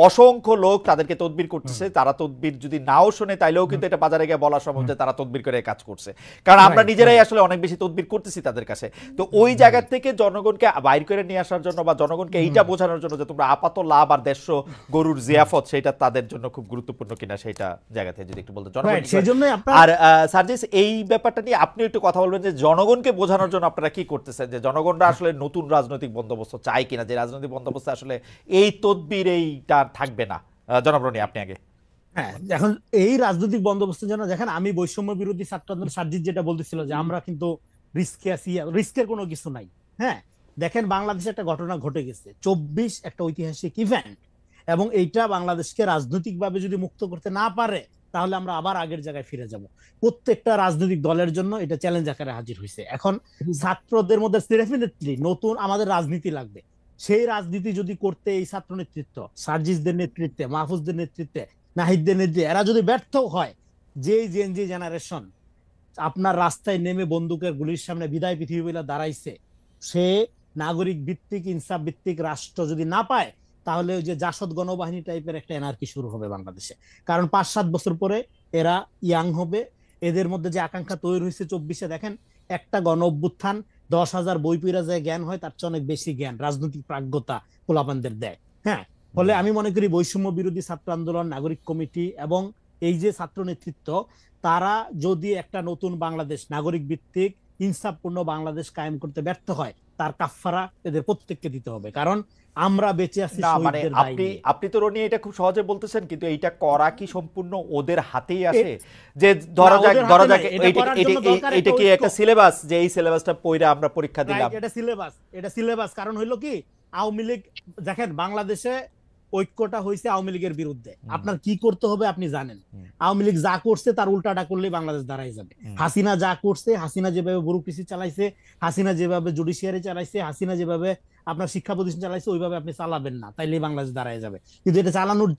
অসংখ্য লোক তাদেরকে তদবির করতেছে, তারা তদবির যদি নাও শোনে তাইলেও কিন্তু এটা বাজারে গিয়ে বলা সম্ভব যে তারা তদবির করে কাজ করছে, কারণ আমরা নিজেরাই আসলে অনেক বেশি তদবির করতেছি তাদের কাছে। তো ওই জায়গা থেকে জনগণকে বাইর করে নিয়ে আসার জন্য বা জনগণকে এইটা বোঝানোর জন্য যে তোমরা আপাত লাভ আর দেশ গরুর জিয়াফত, সেটা তাদের জন্য খুব গুরুত্বপূর্ণ কিনা সেটা জায়গা থেকে যদি একটু বলতে। আর সার্জিস এই ব্যাপারটা নিয়ে আপনি একটু কথা বলবেন যে জনগণকে বোঝানোর জন্য আপনারা কি করতেছেন, যে জনগণরা আসলে নতুন রাজনৈতিক বন্দোবস্ত চায় কিনা, যে রাজনৈতিক বন্দোবস্ত আসলে এই তদবির এইটা থাকবে না। জনাব রনি আপনি আগে। হ্যাঁ, এখন এই রাজনৈতিক বন্দোবস্তের জন্য দেখেন, আমি বৈষম্য বিরোধী ছাত্র আন্দোলন সার্জিস যেটা বলতেছিল যে আমরা কিন্তু রিস্কে আছি, রিস্কের কোনো কিছু নাই। হ্যাঁ দেখেন, বাংলাদেশে একটা ঘটনা ঘটে গেছে, 24 একটা ঐতিহাসিক ইভেন্ট, এবং এইটা বাংলাদেশকে রাজনৈতিকভাবে যদি মুক্ত করতে না পারে তাহলে আমরা আবার আগের জায়গায় ফিরে যাব। প্রত্যেকটা রাজনৈতিক দলের জন্য এটা চ্যালেঞ্জ আকারে হাজির হয়েছে। এখন ছাত্রদের মধ্যে ডেফিনেটলি নতুন আমাদের রাজনীতি লাগবে। সেই রাজনীতি যদি করতে এই ছাত্র নেতৃত্ব, সার্জিসদের নেতৃত্বে, মাহফুজদের নেতৃত্বে, নাহিদদের নেতৃত্বে এরা যদি ব্যর্থ হয়, যে জেনজি জেনারেশন আপনার রাস্তায় নেমে বন্দুকের গুলির সামনে বিদায় পৃথিবী বলে দাঁড়াইছে, সে নাগরিক ভিত্তিক ইনসাফ ভিত্তিক রাষ্ট্র যদি না পায়, তাহলে ওই যে জাসদ গণবাহিনী টাইপের একটা এনার্কি শুরু হবে বাংলাদেশে। কারণ 5-7 বছর পরে এরা ইয়াং হবে, এদের মধ্যে যে আকাঙ্ক্ষা তৈরি হয়েছে 24-এ, দেখেন একটা গণ অভ্যুত্থান 10,000 বই পড়া যায় জ্ঞান হয়, তার চেয়ে অনেক বেশি জ্ঞান রাজনৈতিক প্রাজ্ঞতা পোলাপানদের দেয়। হ্যাঁ, ফলে আমি মনে করি বৈষম্য বিরোধী ছাত্র আন্দোলন, নাগরিক কমিটি এবং এই যে ছাত্র নেতৃত্ব, তারা যদি একটা নতুন বাংলাদেশ, নাগরিক ভিত্তিক ইনসাফপূর্ণ বাংলাদেশ কায়েম করতে ব্যর্থ হয়, তার কাফফারা এদের প্রত্যেককে দিতে হবে। কারণ আমরা বেঁচে আছি শহীদদের দায় নিয়ে। আপনি তো রনি এটা খুব সহজে বলতেছেন, কিন্তু এইটা করা কি সম্পূর্ণ ওদের হাতেই আসে? যে ধরা যাক এটা কি একটা সিলেবাস, যে এই সিলেবাসটা পড়ে আমরা পরীক্ষা দিলাম, এটা সিলেবাস। কারণ হইলো কি, আওয়ামী লীগ দেখেন বাংলাদেশে ঐক্যটা হয়েছে আওয়ামী লীগের বিরুদ্ধে। আপনার কি করতে হবে আপনি জানেন। আওয়ামী লীগ যা করছে তার উল্টাটা করলেই বাংলাদেশ দাঁড়াই যাবে। হাসিনা যা করছে, হাসিনা যেভাবে ব্যুরোক্রেসি চালাইছে, হাসিনা যেভাবে জুডিশিয়ারি চালাইছে, হাসিনা যেভাবে আপনার শিক্ষা প্রতিষ্ঠান চালাইছে, ওইভাবে আপনি চালাবেন না, তাইলেই বাংলাদেশ দাঁড়াই যাবে। কিন্তু এটা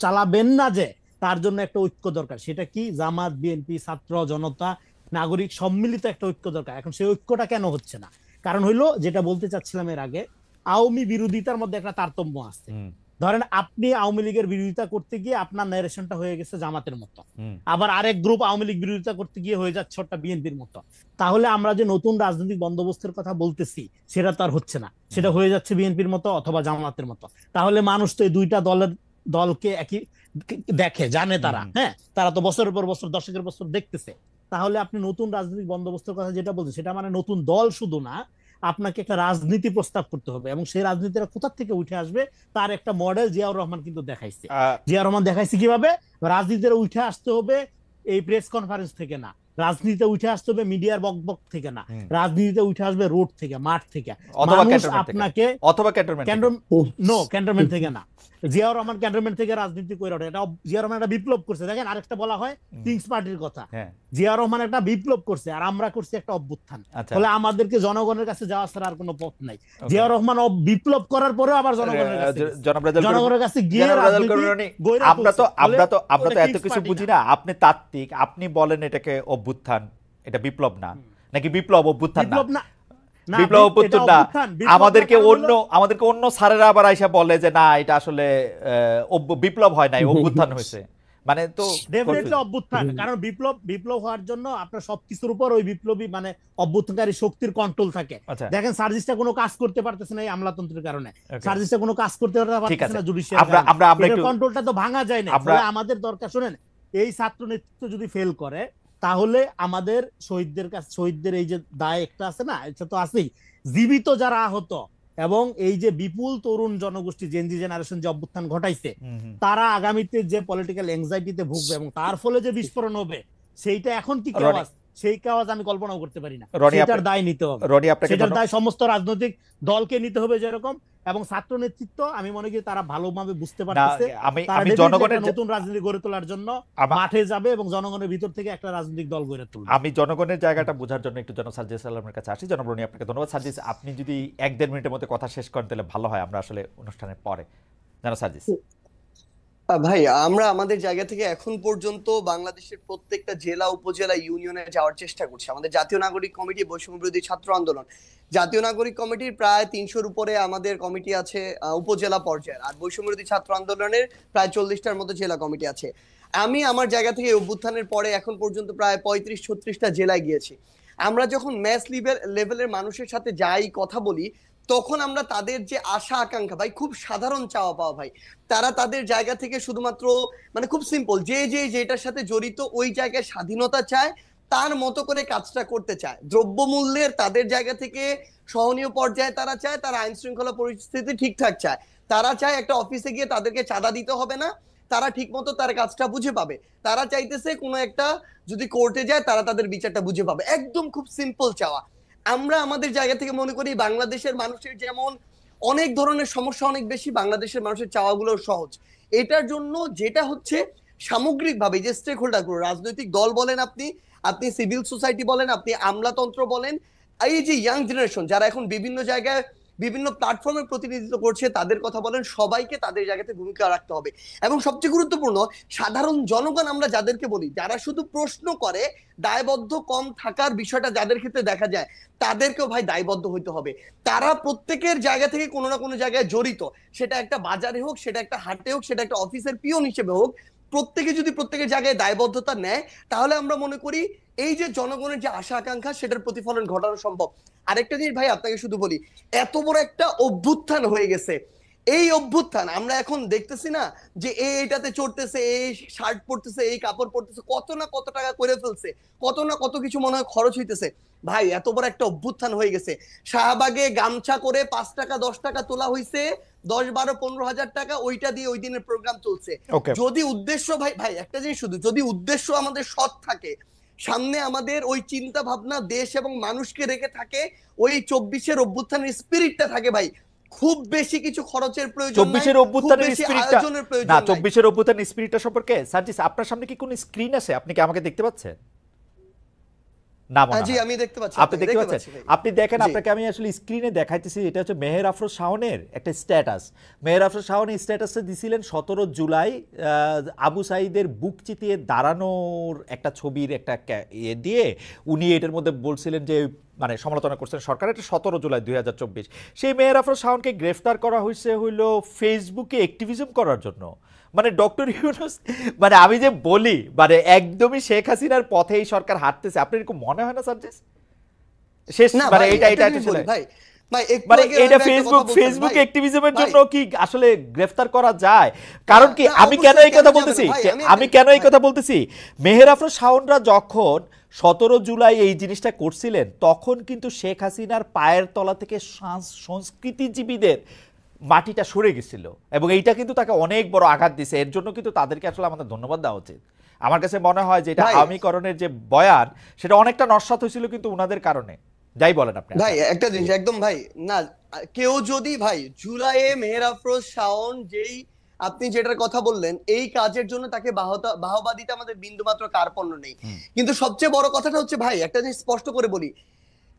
চালাবেন না যে, তার জন্য একটা ঐক্য দরকার। সেটা কি? জামাত, বিএনপি, ছাত্র জনতা, নাগরিক সম্মিলিত একটা ঐক্য দরকার। এখন সেই ঐক্যটা কেন হচ্ছে না? কারণ হইলো, যেটা বলতে চাচ্ছিলাম এর আগে, আওয়ামী বিরোধিতার মধ্যে একটা তারতম্য আছে। ধরেন আপনি আওয়ামী লীগের বিরোধিতা করতে গিয়ে আপনার ন্যারেশনটা হয়ে গেছে জামাতের মতো, আবার আরেক গ্রুপ আওয়ামী লীগ বিরোধিতা করতে গিয়ে হয়ে যাচ্ছে ওটা বিএনপির মতো। তাহলে আমরা যে নতুন রাজনৈতিক বন্দোবস্তের কথা বলতেছি সেটা তো আর হচ্ছে না, সেটা হয়ে যাচ্ছে বিএনপির মতো অথবা জামাতের মতো। তাহলে মানুষ তো এই দুইটা দলকে একই দেখে, জানে তারা, হ্যাঁ, তারা তো বছরের পর বছর, দশকের বছর দেখতেছে। তাহলে আপনি নতুন রাজনৈতিক বন্দোবস্তের কথা যেটা বলছেন, সেটা মানে নতুন দল শুধু না, আপনাকে একটা রাজনীতি প্রস্তাব করতে হবে, এবং সেই রাজনীতিটা কোথা থেকে উঠে আসবে তার একটা মডেল জিয়াউর রহমান কিন্তু দেখাইছে। জিয়াউর রহমান দেখাইছে কিভাবে রাজনীতিটা উঠে আসতে হবে, এই প্রেস কনফারেন্স থেকে না, রাজনীতিতে উঠে আসতে হবে মিডিয়ার বকবক থেকে না, রাজনীতিতে উঠে আসবে রোড থেকে, মাঠ থেকে, মানুষ আপনাকে, অথবা ক্যান্টনমেন্ট থেকে না। জিয়াউর রহমান ক্যান্টনমেন্ট থেকে রাজনীতি করে ওঠে, এটা জিয়াউর রহমান একটা বিপ্লব করছে। দেখেন আরেকটা বলা হয় কিংস পার্টির কথা, জিয়াউর রহমান একটা বিপ্লব করছে আর আমরা করছি একটা অভ্যুত্থান। ফলে আমাদেরকে জনগণের কাছে যাওয়া ছাড়া আর কোনো পথ নাই। জিয়াউর রহমান বিপ্লব করার পরে আবার জনগণের কাছে গিয়ে আমরা তো এত কিছু বুঝি না। আপনি তাত্ত্বিক, আপনি বলেন এটাকে অভ্যুত্থান, এটা বিপ্লব না, নাকি বিপ্লব অভ্যুত্থান না? বিপ্লব অভ্যুত্থান না, আমাদেরকে অন্য স্যারেরা আবার আইসা বলে যে না, এটা আসলে বিপ্লব হয় নাই, অভ্যুত্থান হয়েছে। মানে তো ডেফিনেটলি অভ্যুত্থান, কারণ বিপ্লব হওয়ার জন্য আপনার সবকিছুর উপর ওই বিপ্লবী মানে অভ্যুত্থানকারী শক্তির কন্ট্রোল থাকে। দেখেন সার্জিসটা কোনো কাজ করতে পারতেছে না এই আমলাতন্ত্রের কারণে, সার্জিসটা কোনো কাজ করতে পারতেছে না জুডিশিয়ারি কন্ট্রোলটা তো ভাঙা যায় না। আমাদের দরকার, শুনেন, এই ছাত্র নেতৃত্ব যদি ফেল করে তাহলে আমাদের শহীদদের এই যে দায় একটা আছে না, এটা তো আছেই, জীবিত যারা আহত এবং এই যে বিপুল তরুণ জনগোষ্ঠী জেনজি জেনারেশন যে অভ্যুত্থান ঘটাইছে, তারা আগামীতে যে পলিটিক্যাল এংজাইটিতে ভুগবে এবং তার ফলে যে বিস্ফোরণ হবে, সেইটা এখন কি কেওয়াজ, সেই কেওয়াজ আমি কল্পনাও করতে পারি না। সেটার দায় নিতে হবে, সেটার দায় সমস্ত রাজনৈতিক দলকে নিতে হবে যেরকম, এবং ছাত্র নেতৃত্ব আমি মনে করি তারা ভালোভাবে বুঝতে পারতেছে আমি জনগণের নতুন রাজনীতি গড়ে তোলার জন্য মাঠে যাবে এবং জনগণের ভিতর থেকে একটা রাজনৈতিক দল গড়ে তুলবে। আমি জনগণের জায়গাটা বোঝার জন্য একটু জনাব সার্জিস আলমের কাছে আসি। জনাব রনি, আপনাকে ধন্যবাদ। সার্জিস, আপনি যদি 1-1.5 মিনিটের মধ্যে কথা শেষ করেন তাহলে ভালো হয়, আমরা আসলে অনুষ্ঠানের পরে। জনাব সার্জিস। ভাই, আমরা আমাদের জায়গা থেকে এখন পর্যন্ত বাংলাদেশের প্রত্যেকটা জেলা, উপজেলা, ইউনিয়নে যাওয়ার চেষ্টা করছি। আমাদের জাতীয় নাগরিক কমিটি, বৈষম্য বিরোধী ছাত্র আন্দোলন, জাতীয় নাগরিক কমিটির প্রায় 300-র উপরে আমাদের কমিটি আছে উপজেলা পর্যায়ে, আর বৈষম্য বিরোধী ছাত্র আন্দোলনের প্রায় 40টার মতো জেলা কমিটি আছে। আমি আমার জায়গা থেকে অভ্যুত্থানের পরে এখন পর্যন্ত প্রায় 35-36টা জেলায় গিয়েছি। আমরা যখন ম্যাস লেভেলের মানুষের সাথে যাই, কথা বলি, তখন আমরা তাদের যে আশা আকাঙ্ক্ষা, ভাই খুব সাধারণ চাওয়া পাওয়া, ভাই তারা তাদের জায়গা থেকে শুধুমাত্র মানে খুব সিম্পল, যেটার সাথে জড়িত ওই জায়গায় স্বাধীনতা চায়, তার মতো করে কাজটা করতে চায়। দ্রব্যমূল্যের তাদের জায়গা থেকে সহনীয় পর্যায়ে তারা চায়, তারা আইন শৃঙ্খলা পরিস্থিতি ঠিকঠাক চায়, তারা চায় একটা অফিসে গিয়ে তাদেরকে চাঁদা দিতে হবে না, তারা ঠিক মতো তার কাজটা বুঝে পাবে, তারা চাইতেছে কোনো একটা যদি কোর্টে যায় তারা তাদের বিচারটা বুঝে পাবে, একদম খুব সিম্পল চাওয়া। আমরা আমাদের জায়গা থেকে মনে করি বাংলাদেশের মানুষের যেমন অনেক ধরনের সমস্যা অনেক বেশি, বাংলাদেশের মানুষের চাওয়াগুলো সহজ। এটার জন্য যেটা হচ্ছে সামগ্রিকভাবে যে স্টেক হোল্ডারগুলো, রাজনৈতিক দল বলেন, আপনি সিভিল সোসাইটি বলেন, আপনি আমলাতন্ত্র বলেন, এই যে ইয়াং জেনারেশন যারা এখন বিভিন্ন জায়গায় বিভিন্ন প্ল্যাটফর্মে প্রতিনিধিত্ব করছে, তাদের কথা বলেন, সবাইকে তাদের জায়গাতে ভূমিকা রাখতে হবে। এবং সবচেয়ে গুরুত্বপূর্ণ, সাধারণ জনগণ আমরা যাদেরকে বলি, যারা শুধু প্রশ্ন করে, দায়বদ্ধ কম থাকার বিষয়টা যাদের ক্ষেত্রে দেখা যায়, তাদেরকেও ভাই দায়বদ্ধ হইতে হবে। তারা প্রত্যেকের জায়গা থেকে কোনো না কোনো জায়গায় জড়িত, সেটা একটা বাজারে হোক, সেটা একটা হাটে হোক, সেটা একটা অফিসের পিয়ন হিসেবে হোক, প্রত্যেকে যদি প্রত্যেকের জায়গায় দায়বদ্ধতা নেয়, তাহলে আমরা মনে করি এই যে জনগণের যে আশা আকাঙ্ক্ষা, সেটার প্রতিফলন ঘটানো সম্ভব। আরেকটা জিনিস ভাই আপনাকে শুধু বলি, এত বড় একটা অভ্যুত্থান হয়ে গেছে, এই অভ্যুত্থান আমরা এখন দেখতেছি না যে এইটাতে চড়তেছে, এই শার্ট পরতেছে, এই কাপড় পরতেছে, কত না কত টাকা করে ফেলছে, কত না কত কিছু মনে হয় খরচ হইতেছে। ভাই এত বড় একটা অভ্যুত্থান হয়ে গেছে, শাহবাগে গামছা করে 5 টাকা 10 টাকা তোলা হয়েছে, 10, 12, 15 হাজার টাকা, ওইটা দিয়ে ওই দিনের প্রোগ্রাম চলছে। যদি উদ্দেশ্য ভাই একটা জিনিস শুধু, যদি উদ্দেশ্য আমাদের সৎ থাকে, সামনে আমাদের ওই চিন্তা ভাবনা দেশ এবং মানুষকে রেখে থাকে, ওই 24-এর অভ্যুত্থানের স্পিরিটটা থাকে, ভাই খুব বেশি কিছু খরচের প্রয়োজন নাই, 24-এর খুব অভ্যুত্থানের বেশি স্পিরিটটা আয়োজনের প্রয়োজন না, নাই। 24-এর অভ্যুত্থানের স্পিরিটটা সম্পর্কে সার্জিস আপনার সামনে কি কোনো স্ক্রিন আছে? আপনি কি আমাকে দেখতে পাচ্ছেন? না মনে জি হয়। আমি দেখতে পাচ্ছি, আপনি দেখতে পাচ্ছেন? ভাই। আপনি দেখেন, জি। আপনাকে আমি আসলে স্ক্রিনে দেখাইতেছি। এটা হচ্ছে মেহের আফরোজ শাওনের একটা স্ট্যাটাস। মেহের আফরোজ শাওন স্ট্যাটাসে দিছিলেন 17 জুলাই আবু সাঈদের বুক চিতিয়ে দাঁড়ানোর একটা ছবির একটা ইয়ে দিয়ে উনি এটার মধ্যে বলছিলেন যে মানে সমালোচনা করছেন সরকার। এটা 17 জুলাই 2024। সেই মেহের আফরোজ শাওনকে গ্রেফতার করা হয়েছে হইলো ফেসবুকে অ্যাক্টিভিজম করার জন্য। মানে ডক্টর ইউনূস, মানে আমি যে বলি মানে একদমই শেখ হাসিনার পথে এই সরকার হাঁটতেছে। আপনার এরকম মনে হয় না সার্জিস? শেষ না মানে ভাই, এটা একটা এটা জিনিস আসলে বলি ভাই, ভাই একটু মানে আগে এটা রহিমা একটা কথা বলছেন, ফেসবুক ভাই, অ্যাক্টিভিজমের ভাই, জন্য কি আসলে গ্রেফতার করা যায়? কারণ কি না, আমি কেন অবশ্যই এই কথা কেন যাবে বলতেছি, না ভাই, আমি কেন এই কথা বলতেছি, মেহের আফরোজ শাওনরা যখন 17 জুলাই এই জিনিসটা করছিলেন তখন কিন্তু শেখ হাসিনার পায়ের তলা থেকে সংস্কৃতিজীবীদের মাটিটা সরে গেছিল এবং এইটা কিন্তু তাকে অনেক বড় আঘাত দিছে। এর জন্য কিন্তু তাদেরকে আসলে আমাদের ধন্যবাদ দেওয়া উচিত। আমার কাছে মনে হয় যে এটা ভাই, আওয়ামীকরণের যে বয়ান সেটা অনেকটা নস্যাৎ হয়েছিল কিন্তু উনাদের কারণে। যাই বলেন আপনি। ভাই একটা জিনিস একদম ভাই, না কেউ যদি ভাই জুলাইয়ে মেহের আফরোজ শাওন যেই আপনি যেটার কথা বললেন এই কাজের জন্য তাকে বাহবা দিতে আমাদের বিন্দুমাত্র কার্পণ্য নেই, কিন্তু সবচেয়ে বড় কথাটা হচ্ছে ভাই একটা জিনিস স্পষ্ট করে বলি,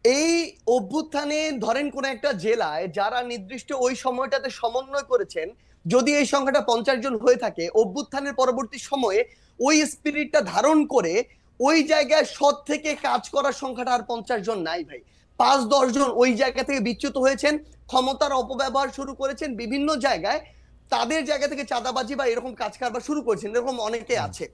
এই অভ্যুত্থানে ধরেন কোন একটা জেলায় যারা নির্দিষ্ট ওই সময়টাতে সমন্বয় করেছেন, যদি এই সংখ্যাটা 50 জন হয়ে থাকে, অভ্যুত্থানের পরবর্তী সময়ে ওই স্পিরিটটা ধারণ করে ওই জায়গায় সৎ থেকে কাজ করার সংখ্যাটা আর 50 জন নাই ভাই। 5-10 জন ওই জায়গা থেকে বিচ্যুত হয়েছেন, ক্ষমতার অপব্যবহার শুরু করেছেন বিভিন্ন জায়গায়, তাদের জায়গা থেকে চাঁদাবাজি বা এরকম কাজ কারবার শুরু করেছেন, এরকম অনেকে আছে।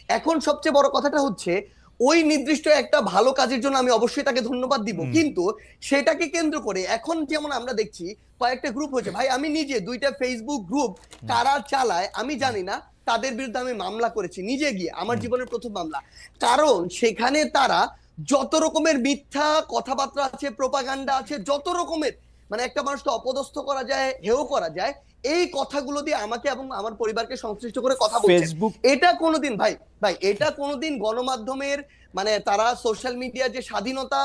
এখন সবচেয়ে বড় কথাটা হচ্ছে ওই নির্দিষ্ট একটা ভালো কাজের জন্য আমি অবশ্যই তাকে ধন্যবাদ দিব, কিন্তু সেটাকে কেন্দ্র করে এখন যেমন আমরা দেখছি কয়েকটা গ্রুপ হয়েছে ভাই, আমি নিজে 2টা ফেসবুক গ্রুপ কারা চালায় আমি জানি না, তাদের বিরুদ্ধে আমি মামলা করেছি নিজে গিয়ে, আমার জীবনের প্রথম মামলা। কারণ সেখানে তারা যত রকমের মিথ্যা কথাবার্তা আছে, প্রোপাগান্ডা আছে, যত রকমের মানে একটা মানুষকে অপদস্থ করা যায়, হেয় করা যায়, এই কথাগুলো দিয়ে আমাকে এবং আমার পরিবারকে সংশ্লিষ্ট করে কথা বলছেন। ফেসবুক এটা কোনোদিন ভাই, ভাই এটা কোনোদিন গণমাধ্যমের মানে তারা সোশ্যাল মিডিয়ার যে স্বাধীনতা